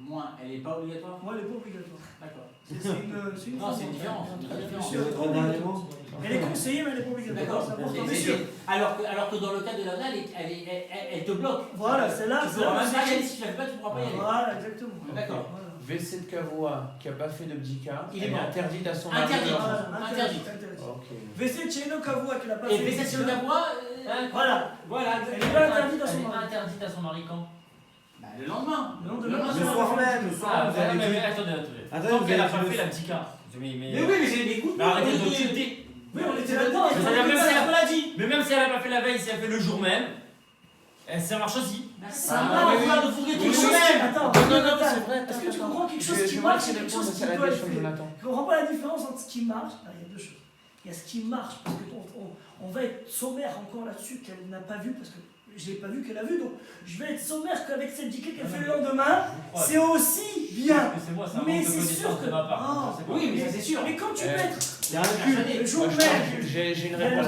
moins. Elle n'est pas obligatoire? Moi, elle n'est pas obligatoire. D'accord. C'est une Non, c'est une différence. Bien C'est sûr, votre dernier mot. elle est conseillée, mais elle n'est pas obligatoire. D'accord. C'est important, bien C'est- sûr. Alors que dans le cas de la elle te bloque. Voilà, celle-là, Tu pourras même pas y aller. Si tu ne la fais pas, tu ne pourras pas y aller. Voilà, exactement. D'accord. Voilà. V7 Kavua qui n'a pas fait de bdika, Il est elle est mort. interdite à son mari. Interdite. Voilà, Interdit. interdit. Ok. Vessé Tcheno Kavua, qui n'a pas Et fait. Vessel sur la voie, Voilà. voilà. Elle est pas interdite à son Elle est mari. interdite à son mari quand? Bah, le lendemain. Le lendemain, Le soir même, le soir Ah, même, vous avez dit. attendez. Attendez, Tant vous qu'elle n'a avez pas dit fait le- la bdika. Mais oui, mais j'ai écoute. Mais arrêtez d'occulter. Oui, on était là-dedans. C'est-à-dire même si elle a pas dit. Mais même si elle n'a pas fait la veille, si elle fait le jour même, ça marche aussi. Ça Ah, marche. oui, oui, de fouiller Quelque tout chose le qui. même. Attends, Non, c'est vrai. Est-ce que tu comprends quelque chose qui Je marche vais et quelque chose qui à la doit être question de fait? Jonathan. Tu comprends pas la différence entre ce qui marche? Ah, il y a deux choses. Il y a ce qui marche, parce qu'on va être sommaire encore là-dessus, qu'elle n'a pas vu, parce que je n'ai pas vu qu'elle a vu, donc je vais être sommaire qu'avec cette bdika qu'elle fait le lendemain, c'est aussi bien. C'est moi, c'est un Mais manque de c'est sûr connaissance que. de ma part. Ah, Je sais pas. Oui, mais ça c'est sûr. Mais quand tu peux être Il y a un culte. le jour Moi, même, j'ai une réponse.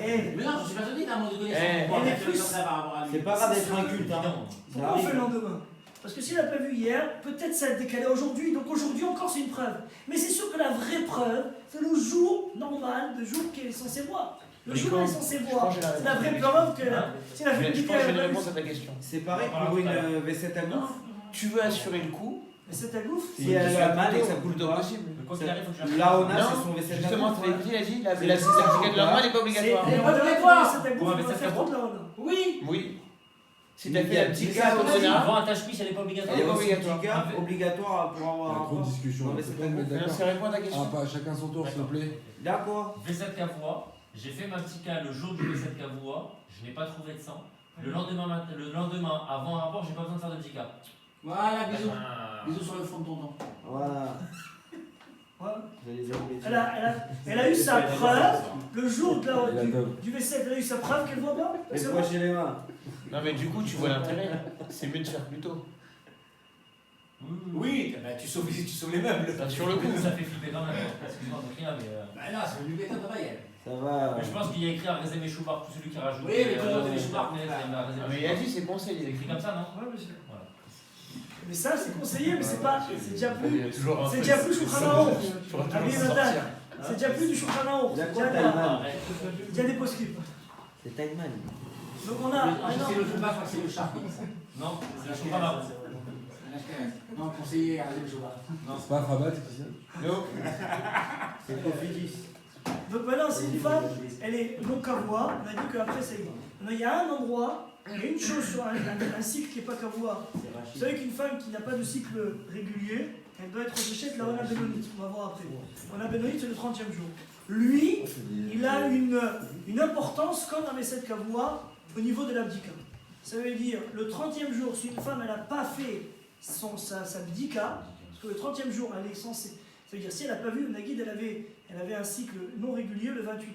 eh, Mais non, je suis persuadé d'un manque de connaissance. Eh, Bon, elle est elle fait plus- ça par rapport à lui. C'est pas grave d'être un culte, hein. pourquoi on fait le lendemain? Parce que si elle n'a pas vu hier, peut-être ça a décalé aujourd'hui, donc aujourd'hui encore c'est une preuve. Mais c'est sûr que la vraie preuve, c'est le jour normal, le jour qu'elle est censée voir. Le Mais jour où quand- elle est censée je voir. pense que j'ai la C'est la vraie réponse. preuve que si elle a fait une Je bdika, pense que j'ai elle une a pas réponse vu. à ta question. C'est pareil Voilà, pour une tout à l'heure. V7 à Non, bouffe. Tu veux assurer le coup, mais c'est ta bouffe. Si elle a mal et que ça coule plutôt pas. possible. Mais quoi qu'il arrive, faut que je la La Ona, Non, c'est son V7 à Justement, bouffe. tu l'as dit, elle a dit, la certificat de lendemain n'est pas obligatoire. Elle est pas pas obligatoire. C'est ta bouffe, Ouais, mais on va ça faire fait trop de la Ona. Oui. Oui. Si t'as fait la petite Mais case ça, au on a dit, Sénat, Avant un tâche-pisse, elle n'est pas obligatoire. Elle est pas obligatoire. obligatoire, obligatoire pour Il y avoir a un trop de rapport. discussions. Non, mais C'est c'est pas pas de mettre non, d'accord. c'est répondre à ta Ah, question. pas chacun son tour, s'il te plaît. D'accord. V7 Kavoua, j'ai fait ma petite cas le jour du V7 Kavoua, je n'ai pas trouvé de sang. Le lendemain, avant un rapport, j'ai pas besoin de faire de petit cas. Voilà, bisous. Ah. Bisous sur le front de tonton. Voilà. Voilà. Je vais les enlever. Elle a eu sa preuve le jour de Il a top. du V7, elle a eu sa preuve qu'elle voit pas. Et C'est moi bon. j'ai les mains. Non, mais du coup, tu vois l'intérêt. C'est mieux de faire plus tôt. Oui, bah, tu sauves les meubles. Bah, sur le coup. Ça fait flipper quand même. Excuse-moi, donc rien, mais. Bah non, c'est le Lubéta de Bayel. Ça va. Mais je pense qu'il y a écrit à Rézé Choubard, tout celui qui rajoute. Oui, mais toujours Rézé Choubard, mais Ah, mais il a dit, c'est c'est conseillé. écrit comme ça, non Ouais, monsieur. Voilà. Mais ça, c'est conseillé, mais c'est pas. C'est déjà Il y plus. a toujours un C'est truc. déjà plus Choukhanao. Tu pourras Allez, toujours s'en Nathan. sortir. C'est déjà plus du Choukhanao. Il y a C'est quoi, déjà Taïwan? il y a des post-clips. C'est Taïman. Donc on a. C'est le Choubard, je crois que c'est le Charpie. Non, c'est le Choubard. Non, conseiller à Rézé Choubard. C'est pas Rabat qui dit Non. C'est Cofidis. Donc maintenant, si une femme, elle est non Kavoua, on a dit qu'après ça y va. Maintenant, il y a un endroit, il y a une chose sur un cycle qui n'est pas Kavoua. Vous savez qu'une femme qui n'a pas de cycle régulier, elle doit être recherchée avec la Ona Benonite. On va voir après. Ona Benonite, c'est le 30e jour. Lui, il a une importance comme un V7 Kavoua au niveau de l'abdika. Ça veut dire, le 30e jour, si une femme elle n'a pas fait sa bdika, parce que le 30e jour, elle est censée. Ça veut dire, si elle n'a pas vu, Nagid, elle avait un cycle non régulier le 28.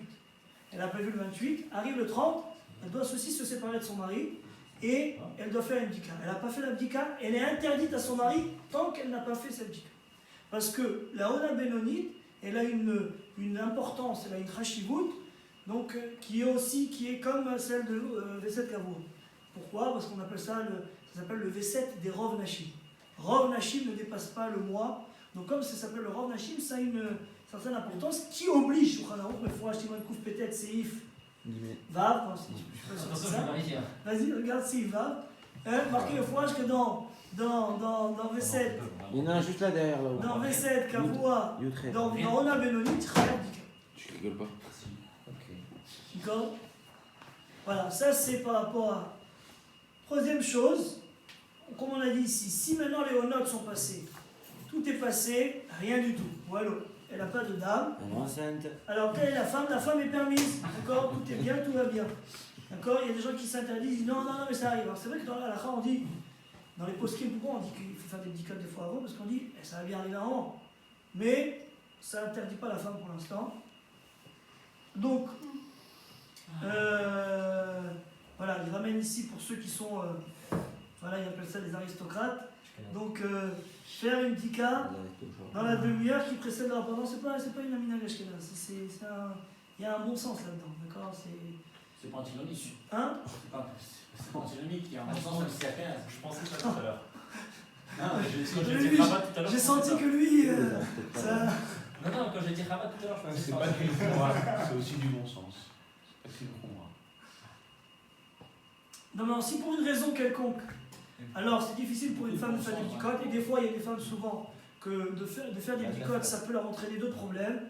Elle n'a pas vu le 28, arrive le 30, elle doit aussi se séparer de son mari et elle doit faire une bdika. Elle n'a pas fait la bdika, elle est interdite à son mari tant qu'elle n'a pas fait cette bdika. Parce que la Ona Benonite, elle a une importance, elle a une chashivut, donc qui est comme celle de V7 Kavoua. Pourquoi? Parce qu'on appelle ça s'appelle le V7 des Rov Nashim. Rov Nashim ne dépasse pas le mois. Donc comme ça s'appelle le Rov Nashim, ça a une certaine importance qui oblige Shulchan Aruch, mais il faut acheter une coupe peut-être Seif Vav, je ne sais pas si c'est ça. Vas-y, regarde Seif Vav. Marqué au fourrage que dans V7, Il y en a un juste là derrière. Là, dans V7, Kavoua, Yutret. dans Ona Benonite, Chayab Dika. Tu rigoles pas. D'accord? Voilà, ça c'est par rapport à. Troisième chose, comme on a dit ici, si maintenant les Onot sont passés, tout est passé, rien du tout. Voilà, elle n'a pas de dame. Elle est enceinte. Alors quelle est la femme? La femme est permise, d'accord? Tout est bien, tout va bien. D'accord? Il y a des gens qui s'interdisent, disent non, mais ça arrive. Alors c'est vrai que dans la halakha, on dit, dans les post pourquoi on dit qu'il faut faire des bdikot des fois avant? Parce qu'on dit, ça va bien arriver avant. Mais ça n'interdit pas la femme pour l'instant. Donc, voilà, il ramène ici pour ceux qui sont, voilà, il appelle ça des aristocrates. Donc, faire une bdika dans la demi-heure qui précède le rapport. Non, c'est pas une amina gashkenaz. Il y a un bon sens là-dedans, d'accord? C'est pas antinomique. Hein? C'est pas antinomique, il y a un bon sens, même si c'est à 15. Je pensais ça tout à l'heure. Non, Quand Lui, j'ai dit Rabat tout à l'heure. J'ai je senti pensais que lui, ça. ça... Non, quand j'ai dit Rabat tout à l'heure, je pensais C'est ça. pas que du courage, c'est aussi du bon sens. C'est pas que du courage. Non, mais si pour une raison quelconque, alors c'est difficile pour une femme de faire des bdicotes, et des fois il y a des femmes souvent que de faire des bdicotes, ça peut leur entraîner d'autres problèmes,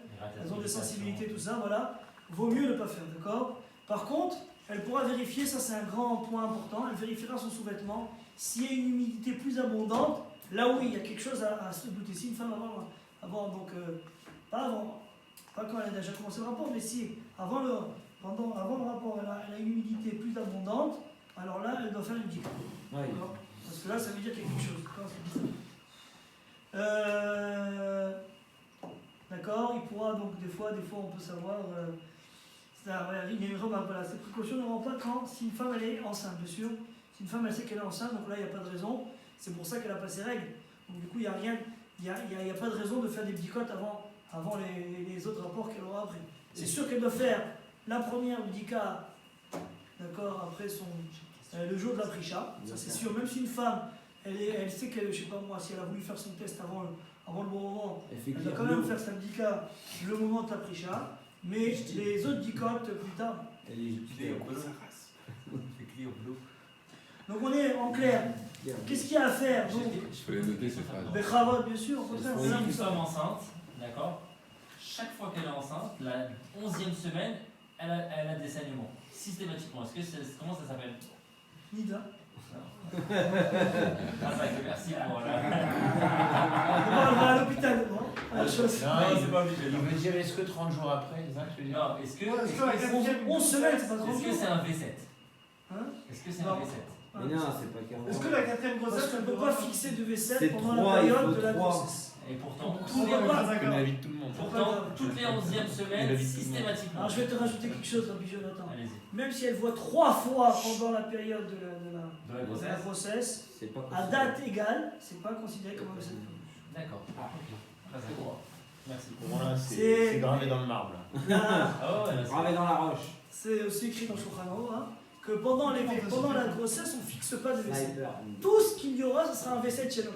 elles ont des sensibilités, tout ça, voilà, vaut mieux ne pas faire, d'accord? Par contre, elle pourra vérifier, ça c'est un grand point important, elle vérifiera son sous-vêtement, s'il y a une humidité plus abondante, là oui, il y a quelque chose à se douter. Si une femme avant donc, pas quand elle a déjà commencé le rapport, mais si avant le rapport, elle a une humidité plus abondante, alors là, elle doit faire une bdika. Ouais. Parce que là, ça veut dire qu'il y a quelque chose. D'accord? Il pourra donc, des fois on peut savoir. Il y a une remarque, voilà, cette précaution ne rend pas quand, si une femme elle est enceinte, bien sûr. Si une femme elle sait qu'elle est enceinte, donc là, il n'y a pas de raison. C'est pour ça qu'elle n'a pas ses règles. Donc du coup, il n'y a rien, il n'y a pas de raison de faire des bdicotes avant les autres rapports qu'elle aura après. C'est sûr qu'elle doit faire la première bdika, d'accord, après le jour de la prisha, ça c'est sûr. Même si une femme, elle sait qu'elle, je sais pas moi, si elle a voulu faire son test avant le bon moment, elle doit quand même faire sa bdika le moment de la prisha, mais les autres bdikotes plus tard. Donc on est en clair. Qu'est-ce qu'il y a à faire? Donc, Je peux les noter ces phrases. Bechavot, bien sûr, au contraire. Si une femme enceinte, d'accord, chaque fois qu'elle est enceinte, la 11e semaine, elle a des saignements. Systématiquement. Comment ça s'appelle? Nida. Merci pour la. D'abord, elle va à l'hôpital, non? La chose. Non, Non, il c'est pas obligé. il veut dire est-ce que 30 jours après, c'est ça que tu veux dire? Non, est-ce que Ouais, est-ce est-ce que la que quatrième- 11 semaines, c'est pas 30 est-ce que jours. c'est un V7? Hein? Est-ce que c'est Non. un V7? Mais non, c'est pas 40. Est-ce que la quatrième Parce grossesse, qu'on ne elle peut pas fixer de V7 C'est pendant trois, la il période faut de la trois. grossesse. Et pourtant, Tout n'est pas. C'est la vie de tout le monde. pourtant, toutes les 11e semaines, La vie de tout le monde. systématiquement. Alors je vais te rajouter quelque chose, Rabbi Jonathan. Allez-y. Même si elle voit 3 fois pendant la période de la De la de la grossesse. grossesse, C'est pas à date égale, c'est pas considéré comme un V7. D'accord. Ah, Très d'accord. Merci. Pour moi, là, C'est- c'est gravé dans le marbre. Là. Il y a- Ah ouais, là, gravé dans la roche. C'est aussi écrit dans Shulchan Aruch, hein, que pendant la grossesse, on ne fixe pas de V7. Sniper. Tout ce qu'il y aura, ce sera un V7 chez l'homme.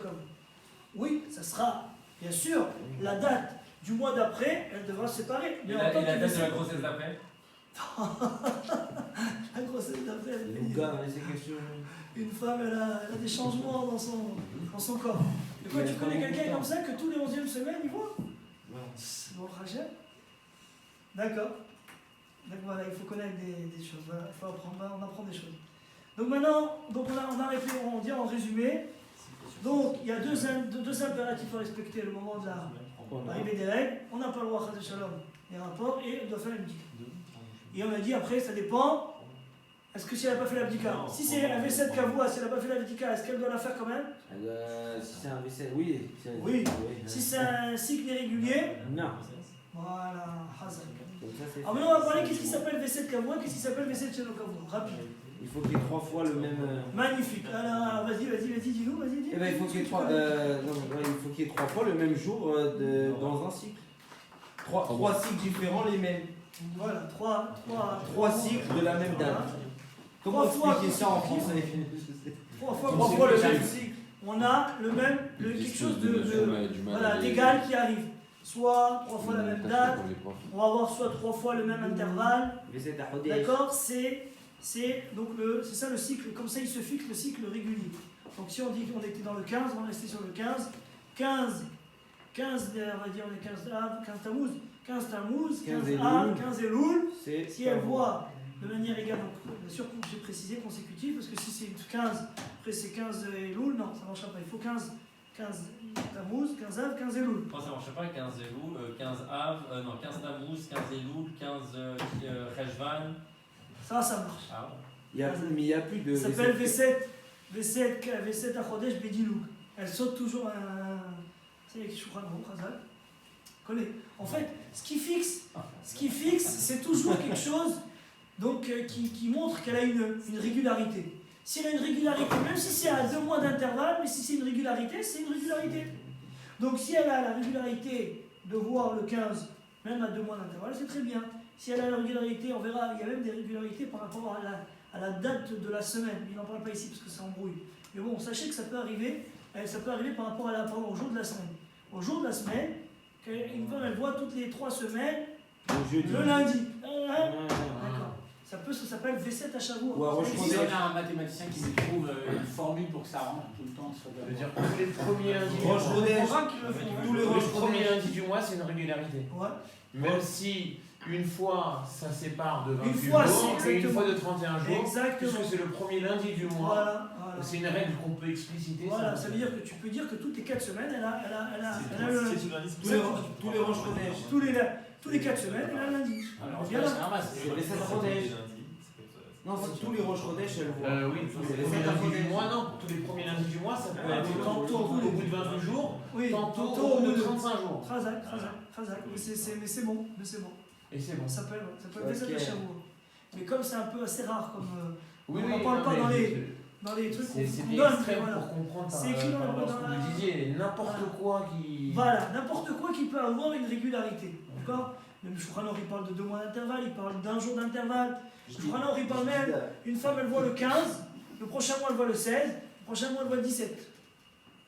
Oui, ça sera, bien sûr, la date du mois d'après, elle devra se séparer. Et en la tant que date de la V7, grossesse d'après? la grossesse d'après, Le gars dans les questions. une femme, elle a des changements dans son corps. Et quoi, tu connais quelqu'un comme ça que tous les 11e semaines, il voit Bon, Rachel. D'accord. Donc voilà, il faut connaître des choses. Voilà, il faut apprendre, on apprend des choses. Donc maintenant, on a réfléchi, on dit en résumé. Donc il y a deux impératifs à respecter le moment de l'arrivée des règles. On n'a pas le droit de shalom, les rapports, et on doit faire une bdika. Et on a dit après, ça dépend. Est-ce que si elle n'a pas fait la bdika, si c'est un V7 Kavua, si elle n'a pas fait la bdika, est-ce qu'elle doit la faire quand même? Si c'est un V7, oui. Oui. Si c'est un cycle irrégulier, Non. voilà, Hazak. Comme ça, c'est Alors maintenant, on va parler qu'est-ce qui s'appelle V7 Kavua, qu'est-ce qui s'appelle V7 Shelo Kavua. Rapide. Il faut qu'il y ait 3 fois le même. Magnifique. Alors, vas-y, dis-nous, vas-y, dis. Eh ben, il faut qu'il y ait 3 fois le même jour dans un cycle. 3 cycles différents, les mêmes. Voilà, 3 cycles de la même date. Comment Trois fois expliquer ça en consécutif. français? 3 fois, Trois fois le même cycle. On a le même, quelque chose d'égal qui arrive. Soit 3 fois la même date, on va avoir soit 3 fois le même intervalle. V7 à Hodesh. D'accord, c'est ça le cycle, comme ça il se fixe le cycle régulier. Donc si on dit qu'on était dans le 15, on va rester sur le 15. 15, on va dire les 15 Av, 15 Tammuz, 15 Tammuz, 15 Av, 15 Elul. Si elle voit de manière égale, donc bien sûr j'ai précisé consécutif, parce que si c'est 15, après c'est 15 Elul, non, ça ne marchera pas. Il faut 15 Tammuz, 15 Av, 15 Elul. Moi ça marche pas, 15 Elul, 15 Av, non 15 Tammuz, 15 Elul, 15 Rejvan. Ça marche. Ah Mais il n'y a plus de. Ça s'appelle V7 à Chodesh Bedilouk. Elle saute toujours un. C'est avec Shulchan Aruch, Hazal. Connais. En fait, ce qui fixe, c'est toujours quelque chose donc, qui montre qu'elle a une régularité. Si elle a une régularité, même si c'est à 2 mois d'intervalle, mais si c'est une régularité, c'est une régularité. Donc si elle a la régularité de voir le 15, même à 2 mois d'intervalle, c'est très bien. Si elle a la régularité, on verra, il y a même des régularités par rapport à la date de la semaine. Il n'en parle pas ici parce que ça embrouille. Mais bon, sachez que ça peut arriver par rapport au jour de la semaine. Au jour de la semaine, une femme elle voit toutes les 3 semaines, le lundi. D'accord. Ça s'appelle V7 à Shavuot. Ou à Rosh Si on a un mathématicien qui nous trouve une formule pour que ça rentre tout le temps, ça Ça veut dire que tous les premiers lundis du Rosh mois, Chodesh. tous les premiers lundis du mois, c'est une régularité. Ouais. Même si une fois ça sépare de 28 fois, jours c'est et une exactement. fois de 31 jours, Exactement. puisque c'est le premier lundi du mois, Voilà. c'est une règle qu'on peut expliciter. Voilà, ça veut dire que tu peux dire que toutes les 4 semaines, elle a le lundi. Tous les Rosh Chodesh. Tous les 4 semaines, elle a le lundi. Alors, Bien là. c'est normal, C'est V7 à Chodesh. Non, c'est tous les Rosh Chodesh, elle voit. Oui, tous les C'est premiers les lundis du Chodesh. mois, non. Tous les premiers lundis du mois, ça peut Ah, être tantôt au bout de 28 jours, Oui, tantôt tantôt au bout au de bout de 35 jours. Khazak. Mais c'est bon. Et c'est bon. Ça s'appelle V7 à Shavuot. Mais comme c'est un peu assez rare, comme Oui, on n'en oui, parle non, pas mais dans les trucs c'est qu'on des donne. extrêmes Voilà. pour comprendre C'est écrit dans par rapport à ce dans que la- vous disiez, n'importe quoi qui... Voilà, n'importe quoi qui peut avoir une régularité. D'accord? Même Shulchan Aruch, il parle de 2 mois d'intervalle, il parle d'1 jour d'intervalle. Shulchan Aruch, il parle même, une femme elle voit le 15, le prochain mois elle voit le 16, le prochain mois elle voit le 17.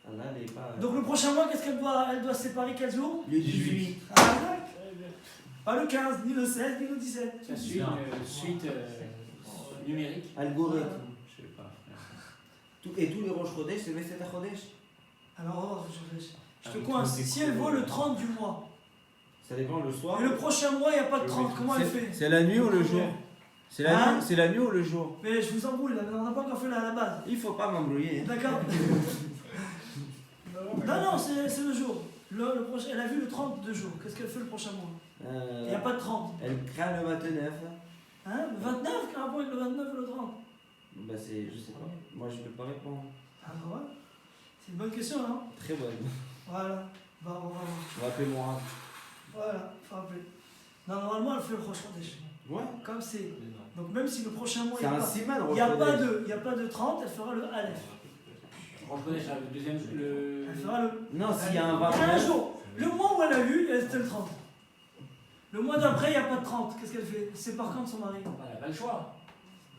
Ah, là, elle est pas. Donc le prochain mois, qu'est-ce qu'elle doit? Elle doit se séparer quel jour? Le 18. Ah, exact. Pas le 15, ni le 16, ni le 17. Ça suit une suite numérique. Algorithme. Je sais pas. Et tous les Rosh Chodesh, c'est V7 à Chodesh. Alors, je te coince. Si elle vaut le 30 du mois, Ça dépend le soir. et le prochain mois, il n'y a pas de 30, comment elle fait? C'est la nuit ou le jour? C'est la, Hein nuit, c'est la nuit ou le jour? Mais je vous embrouille là, on n'a pas encore fait la base. Il faut pas m'embrouiller. Hein. D'accord. Non, c'est le jour. Le prochain, elle a vu le 30 de jour. Qu'est-ce qu'elle fait le prochain mois? Il n'y a pas de 30. Elle craint le 29. Hein? Le 29, quel rapport avec le 29 et le 30? Bah c'est, je sais pas. Moi je peux pas répondre. Ah bah ouais. C'est une bonne question, hein? Très bonne. Voilà. Bah, on va voir. On va appeler moi. Voilà, faut rappeler. Non, normalement, elle fait le Rosh Chodesh. Ouais. Comme c'est. Donc même si le prochain mois, C'est un siman. il n'y a pas de 30, elle fera le Aleph. Je connais le deuxième. Elle fera le. Non, s'il y a un Il y a un 29. jour. Le mois où elle a eu, c'était le 30. Le mois d'après, il n'y a pas de 30. Qu'est-ce qu'elle fait? C'est par contre son mari. Elle n'a pas le choix.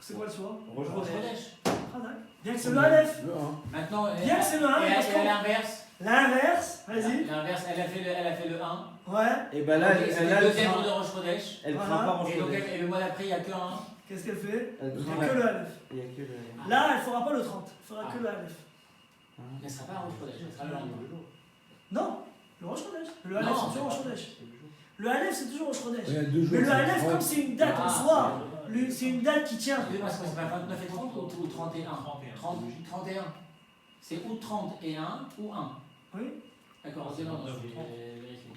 C'est quoi le choix? Rosh Chodesh. Ah, d'accord. Bien que c'est le Aleph. Le 1. Maintenant, Bien que c'est le 1. et parce à qu'on- l'inverse. L'inverse, vas-y. L'inverse, elle a fait le 1. Ouais. Et bah là, Ok, c'est elle a le le deuxième jour craint. de Rosh Chodesh. Elle Voilà. craint pas en Et, donc, Chodesh. et le mois d'après, il n'y a que un. Qu'est-ce qu'elle fait? Elle Il n'y craint a que la- le Aleph. Il y a que le. Là, elle ne fera pas le 30. Elle fera Ah. que le Aleph. Elle ne sera pas à Rosh Chodesh, elle sera le lendemain. Non, le Rosh Chodesh. Le Aleph, Non, c'est toujours Rosh Chodesh. Le Aleph, c'est toujours Rosh Chodesh. Il y a 2 jours. Mais le c'est Aleph, 30. comme c'est une date en Ah, soi, c'est une date qui tient. Excusez-moi, c'est pas 29 et 30 ou 31? 31. C'est ou 30 et 1 ou 1. Oui. D'accord, c'est non, je 29 ou vais 30. vérifier.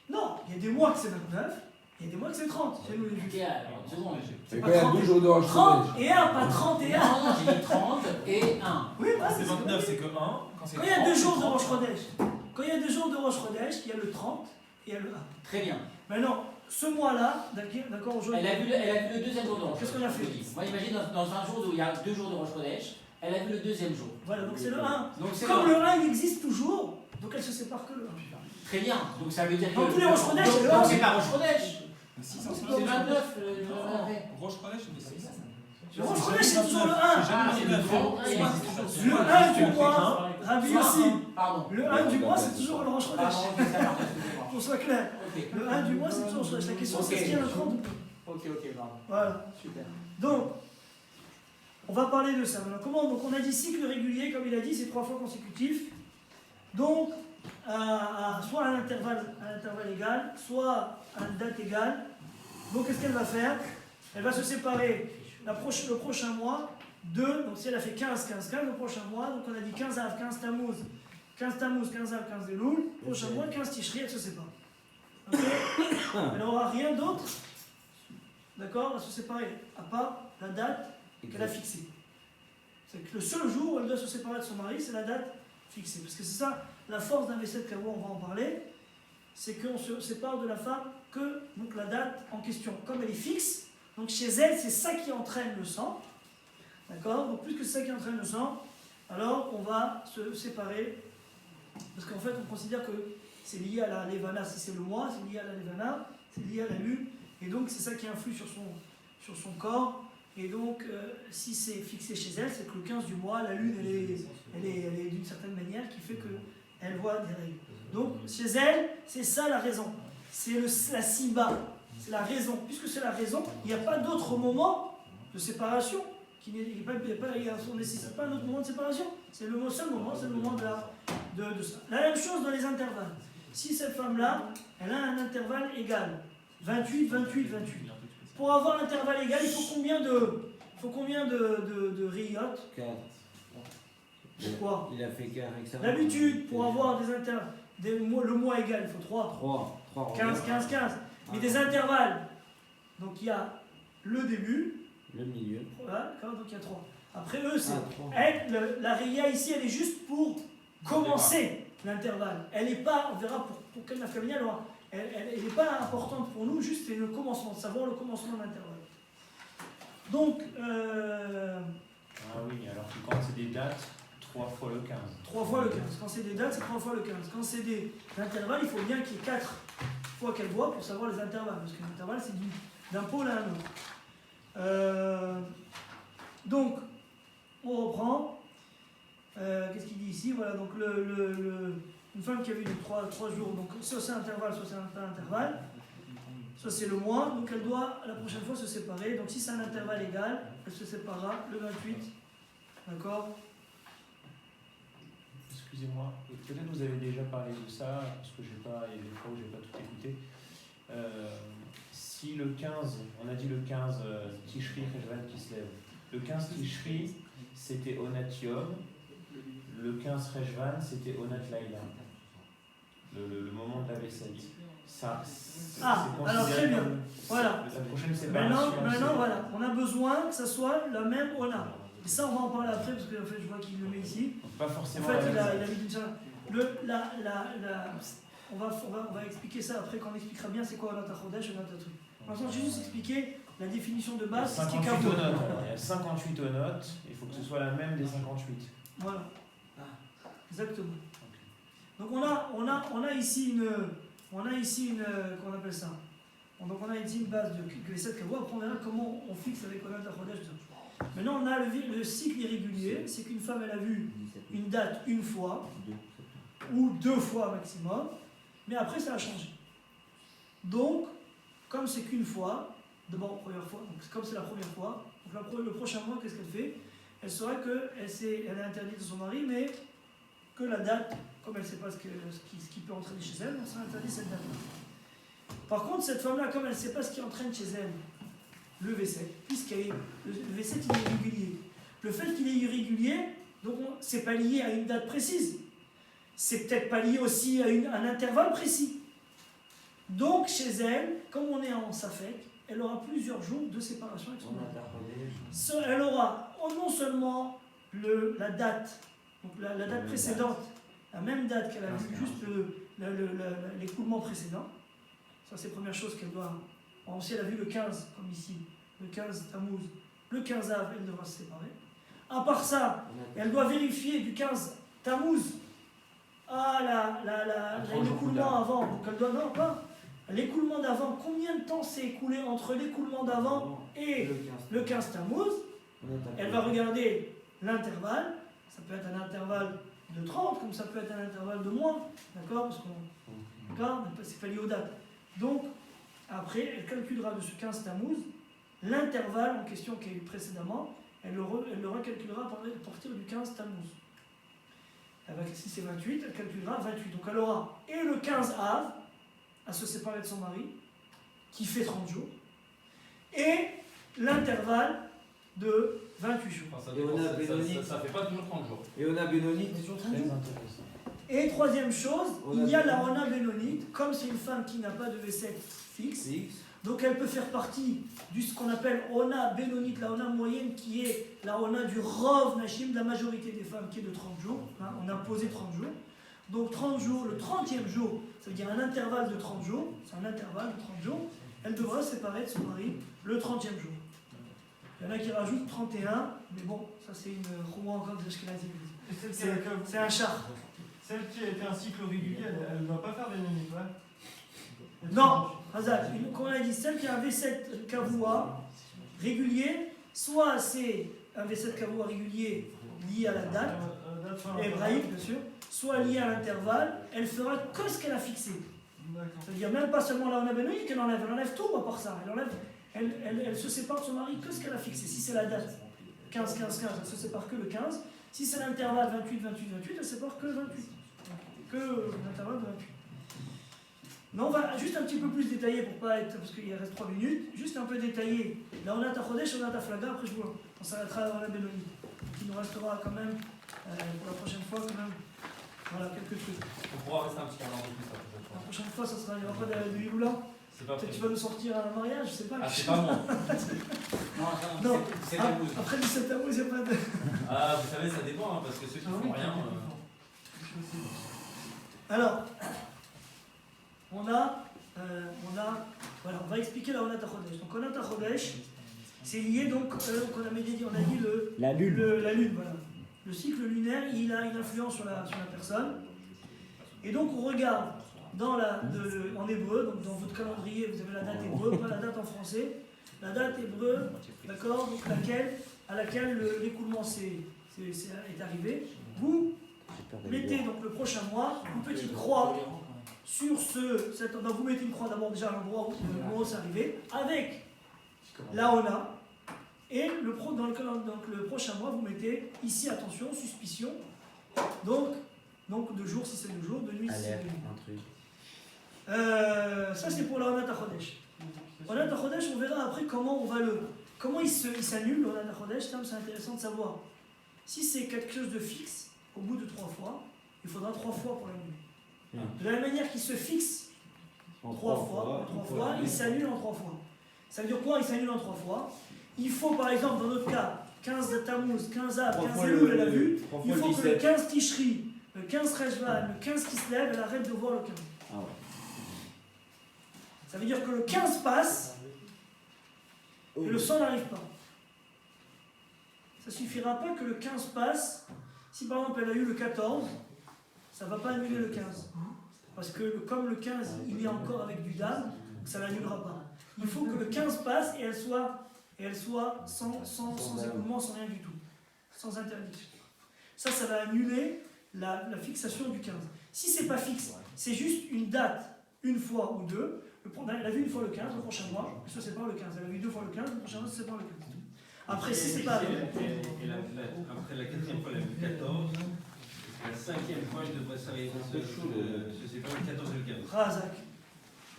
Non, il y a des mois que c'est 29, il y a des mois que c'est 30. Chez nous, les Ok, juifs. alors, une seconde. C'est pas quand il y a 30. 2 jours de Rosh 30 Chodesh. et 1, pas 31. Non, non, j'ai dit 30 et 1. Oui, bah, C'est 29, c'est que 1. Quand il y a 2 jours de Rosh Chodesh, quand il y a 2 jours de Rosh Chodesh, il y a le 30 et il y a le 1. Très bien. Maintenant, ce mois-là, d'accord, aujourd'hui. Elle a vu le deuxième jour de Rosh Qu'est-ce qu'on a fait? Moi, imagine dans un jour où il y a 2 jours de Rosh Chodesh, elle a vu le deuxième jour. Voilà, donc c'est le 1. Donc c'est Comme le le 1, il existe toujours, donc elle se sépare que le 1. Très bien. Donc ça veut dire que. Dans tous les Rosh Chodesh, Donc c'est le 1. c'est pas Rosh Chodesh. C'est C'est 29 le jour d'après. Roche Chodesh, mais c'est ça. Le Rosh Chodesh, c'est toujours le 1. Ah, c'est le 30 et 1. Le 1 du mois, Rabbi aussi. Pardon. Le 1 du mois, c'est toujours le Rosh Chodesh. Pardon, ok, ça marche, excusez-moi. Pour soit clair. Ok. Le 1 du mois, c'est toujours le Rosh Chodesh. La question, c'est est-ce qu'il y a un 30 ou pas? Ok, pardon. Voilà. Super. Donc, on va parler de ça. Maintenant, comment? Donc, on a dit cycle régulier, comme il a dit, c'est 3 fois consécutif. Donc, soit à un intervalle égal, soit à une date égale. Donc, qu'est-ce qu'elle va faire? Elle va se séparer le prochain mois de. Donc, si elle a fait 15, le prochain mois, donc on a dit 15 Av, 15 Tammuz, 15 Tammuz, 15 Av, 15 Elul. Prochain mois, 15 Tishri, elle se sépare. Ok? Elle n'aura rien d'autre. D'accord? Elle va se séparer, à part la date qu'elle a fixée. C'est que le seul jour où elle doit se séparer de son mari, c'est la date fixée. Parce que c'est ça, la force d'un V7 Kawa, on va en parler, c'est qu'on se sépare de la femme que donc, la date en question. Comme elle est fixe, donc chez elle, c'est ça qui entraîne le sang. D'accord? Donc plus que c'est ça qui entraîne le sang, alors on va se séparer. Parce qu'en fait, on considère que c'est lié à la Levana. Si c'est le mois, c'est lié à la Levana, c'est lié à la lune. Et donc c'est ça qui influe sur son corps. Et donc si c'est fixé chez elle, c'est que le 15 du mois, la lune elle est d'une certaine manière qui fait qu'elle voit des règles. Donc chez elle, c'est ça la raison. C'est la Simba, c'est la raison. Puisque c'est la raison, il n'y a pas d'autre moment de séparation. On ne nécessite pas un autre moment de séparation. C'est le seul moment, c'est le moment de ça. La même chose dans les intervalles. Si cette femme-là, elle a un intervalle égal, 28, 28, 28. Pour avoir l'intervalle égal, il faut combien de riotes? 4. Pourquoi? Il a fait 4 avec ça. D'habitude, pour avoir le mois égal, il faut 3. 3. 15, 15, 15. Mais des intervalles. Donc il y a le début. Le milieu. Voilà, donc il y a 3. Après eux, c'est. 3. La ria ici, elle est juste pour commencer l'intervalle. Elle n'est pas, on verra pour quelle nafkamina, elle n'est pas importante pour nous, juste c'est le commencement, de savoir le commencement de l'intervalle. Donc, Ah oui, alors que quand c'est des dates, 3 fois le 15. 3 fois le 15. Quand c'est des dates, c'est 3 fois le 15. Quand c'est des intervalles, il faut bien qu'il y ait 4 fois qu'elle voit pour savoir les intervalles. Parce que l'intervalle, c'est d'un pôle à un autre. Donc, on reprend. Qu'est-ce qu'il dit ici? Voilà, donc une femme qui a vu 3 jours, donc soit c'est un intervalle, soit c'est pas un intervalle. Ça c'est le mois, donc elle doit la prochaine fois se séparer. Donc si c'est un intervalle égal, elle se séparera le 28. D'accord? Excusez-moi, peut-être vous avez déjà parlé de ça, parce que il y a des fois où je n'ai pas tout écouté. si le 15, on a dit le 15 Tishri, Rejvan qui se lève. Le 15 Tishri, c'était Onat Yom. Le 15 Rejvan, c'était Onat Laïla. Le moment de la vaisselle. Ça, alors très bien. Voilà. La prochaine séparation. Maintenant, voilà. On a besoin que ça soit la même Ona. Et ça, on va en parler après, parce que en fait, je vois qu'il le met ici. Pas En forcément. fait, il a mis une seule. On va expliquer ça après, quand on expliquera bien c'est quoi Onat HaChodesh et Onat HaTruc. Pour l'instant, j'ai juste expliqué la définition de base. 58 onotes. Il y a 58 onotes, il faut que ce soit la même des 58. Voilà. Exactement. Donc on a ici une. Comment on appelle ça? Donc on a ici une base de les 7 kavod. Après on verra comment on fixe avec Onat HaChodesh. Maintenant on a le cycle irrégulier, c'est qu'une femme elle a vu une date une fois ou 2 fois maximum, mais après ça a changé. Donc comme c'est qu'une fois, d'abord première fois, donc comme c'est la première fois, donc le prochain mois qu'est-ce qu'elle fait? Elle saura qu'elle est interdite de son mari, mais que la date, comme elle ne sait pas ce qui peut entraîner chez elle, on sera interdit cette date-là. Par contre, cette femme-là, comme elle ne sait pas ce qui entraîne chez elle, le V7, le V7 il est irrégulier. Le fait qu'il est irrégulier, donc c'est pas lié à une date précise. C'est peut-être pas lié aussi à un intervalle précis. Donc chez elle, comme on est en Safek, elle aura plusieurs jours de séparation avec son mari. Elle aura non seulement la date, donc la date précédente, la même date qu'elle a vu, juste l'écoulement précédent. Ça, c'est la première chose qu'elle doit. Si elle a vu le 15, comme ici, le 15 Tammuz, le 15 Av, elle devra se séparer. À part ça, elle doit vérifier du 15 Tammuz à l'écoulement avant. Donc elle doit, non, pas. L'écoulement d'avant, combien de temps s'est écoulé entre l'écoulement d'avant et le 15 Tammuz? Elle va regarder l'intervalle. Ça peut être un intervalle de 30, comme ça peut être un intervalle de moins. D'accord? Parce qu'on regarde, c'est pas lié aux dates. Donc, après, elle calculera de ce 15 Tammuz l'intervalle en question qui est eu précédemment. Elle le recalculera à partir du 15 Tammuz. Si c'est 28, elle calculera 28. Donc elle aura et le 15 Av à se séparer de son mari, qui fait 30 jours, et l'intervalle de 28 jours. Enfin, ça fait pas toujours 30 jours. Et on a Bénonite. Et troisième chose, il y a la Ona Bénonite, comme c'est une femme qui n'a pas de V7 fixe, donc elle peut faire partie de ce qu'on appelle Ona Bénonite, la Ona moyenne, qui est la Ona du Rov Nashim, de la majorité des femmes, qui est de 30 jours. Hein, on a posé 30 jours. Donc 30 jours, le 30e jour, ça veut dire un intervalle de 30 jours, c'est un intervalle de 30 jours, elle devra se séparer de son mari le 30e jour. Il y en a qui rajoutent 31, mais bon, ça c'est une roue encore de Ashkenazi. C'est un char. Celle qui a été un cycle régulier, elle ne doit pas faire des nuits, ouais. Non, Hazak, comme on a dit, celle qui a un V7 Kavua régulier, soit c'est un V7 Kavua régulier lié à la date, hébraïque bien sûr, soit lié à l'intervalle, elle fera que ce qu'elle a fixé. C'est-à-dire même pas seulement la Ona Bénonite qu'elle enlève, elle enlève tout à part ça. Elle se sépare de son mari que ce qu'elle a fixé. Si c'est la date 15-15-15, elle se sépare que le 15. Si c'est l'intervalle 28-28-28, elle se sépare que le 28. Que l'intervalle de 28. Mais on va juste un petit peu plus détailler pour pas être, parce qu'il reste 3 minutes, juste un peu détailler. Là on a ta Chodesh, on a ta Flaga, après on s'arrêtera à la Bénonite. Il nous restera quand même, pour la prochaine fois, quand même, voilà, quelques trucs. On pourra rester un petit peu en plus la prochaine fois. Il n'y aura pas de Hiloula. Peut-être tu vas nous sortir à un mariage, je sais pas. Ah, c'est pas moi. Non, c'est après 17 août, il n'y a pas de. Ah, vous savez, ça dépend, hein, parce que ceux qui font rien. Alors, voilà, on va expliquer la Onat HaChodesh. Donc, Onat HaChodesh, c'est lié, donc, on a dit la lune. La lune, voilà. Le cycle lunaire, il a une influence sur la personne. Et donc, on regarde en hébreu, donc dans votre calendrier, vous avez la date hébreu, pas la date en français. La date hébreu, d'accord, donc à laquelle l'écoulement est arrivé. Vous mettez donc le prochain mois une petite croix sur donc vous mettez une croix d'abord déjà à l'endroit où c'est arrivé, avec la Ona. Et donc le prochain mois, vous mettez ici, attention, suspicion. Donc de jour si c'est de jour, de nuit si c'est de nuit. Ça c'est pour la Onat HaChodesh. Onat HaChodesh, on verra après comment il s'annule, le Onat HaChodesh, c'est intéressant de savoir. Si c'est quelque chose de fixe, au bout de 3 fois, il faudra 3 fois pour l'annuler. De la même manière qu'il se fixe En 3 fois, il s'annule en 3 fois. Ça veut dire quoi, il s'annule en 3 fois? Il faut par exemple, dans notre cas, 15 de Tammuz, 15 Av, 15 Elul, elle a vu, il faut que le 15 Tishri, le 15 Rejvan, le 15 Kislev, elle arrête de voir le 15. Ah ouais. Ça veut dire que le 15 passe et le 100 n'arrive pas. Ça suffira pas que le 15 passe. Si par exemple elle a eu le 14, ça ne va pas annuler le 15. Parce que comme le 15 il est encore avec du dam, ça ne l'annulera pas. Il faut que le 15 passe et elle soit sans écoulement, sans rien du tout. Sans interdiction. Ça va annuler la fixation du 15. Si c'est pas fixe, c'est juste une date, une fois ou deux. Elle a vu une fois le 15, le prochain mois, elle se sépare le 15. Elle a vu 2 fois le 15, le prochain mois, elle se sépare le 15. Après, si c'est pas. Après la 4e fois, elle a vu 14. La 5e fois, elle devrait s'arrêter se séparer le 14 et le 15. Razak.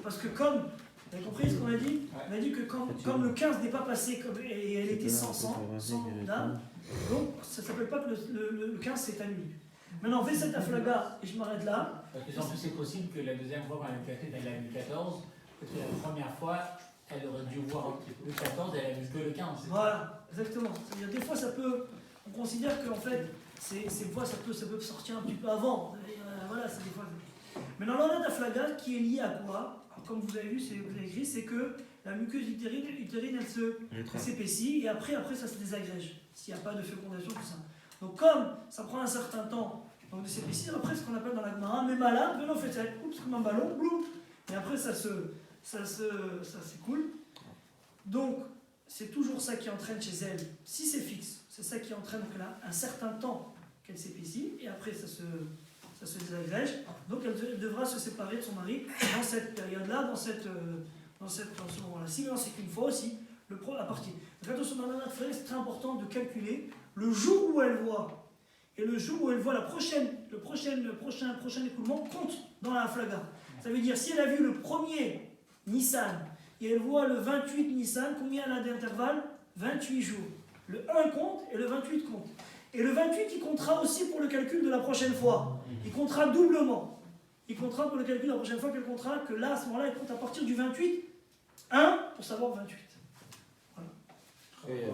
Parce que comme. Vous avez compris ce qu'on a dit? On a dit que comme le 15 n'est pas passé et elle était sans dame, donc ça ne s'appelle pas que le 15 s'est annulé. Maintenant, V7 Aflaga, et je m'arrête là. Parce que en plus, c'est possible que la deuxième fois, quand elle a vu 14, parce que la première fois, elle aurait dû voir le 14, elle a vu que le 15. Voilà, exactement. C'est-à-dire, des fois, on considère qu'en fait, ces fois, ça peut sortir un petit peu avant. Voilà, c'est des fois. Maintenant, l'onat Aflaga, qui est lié à quoi? Comme vous avez vu, vous avez écrit, c'est que la muqueuse utérine elle s'épaissit et après ça se désagrège. S'il n'y a pas de fécondation, tout ça. Donc, comme ça prend un certain temps de s'épaissir, après, ce qu'on appelle dans la Gemara, mais malade, on fait ça, oups, comme un ballon, bloum, et après, ça s'écoule. Donc, c'est toujours ça qui entraîne chez elle, si c'est fixe, c'est ça qui entraîne qu'elle a un certain temps qu'elle s'épaissit, et après, ça se désagrège. Donc, elle devra se séparer de son mari dans cette période-là, dans ce moment-là. Si non, c'est qu'une fois aussi, la partie. Donc, attention, dans la frère, c'est très important de calculer le jour où elle voit et le jour où elle voit le prochain écoulement compte dans la flaga. Ça veut dire, si elle a vu le 1er Nissan et elle voit le 28 Nissan, combien elle a d'intervalle? 28 jours. Le 1 compte et le 28 compte. Et le 28, il comptera aussi pour le calcul de la prochaine fois. Il comptera doublement. Il comptera pour le calcul de la prochaine fois qu'elle comptera, que là, à ce moment-là, elle compte à partir du 28, 1 pour savoir 28. Voilà. Et,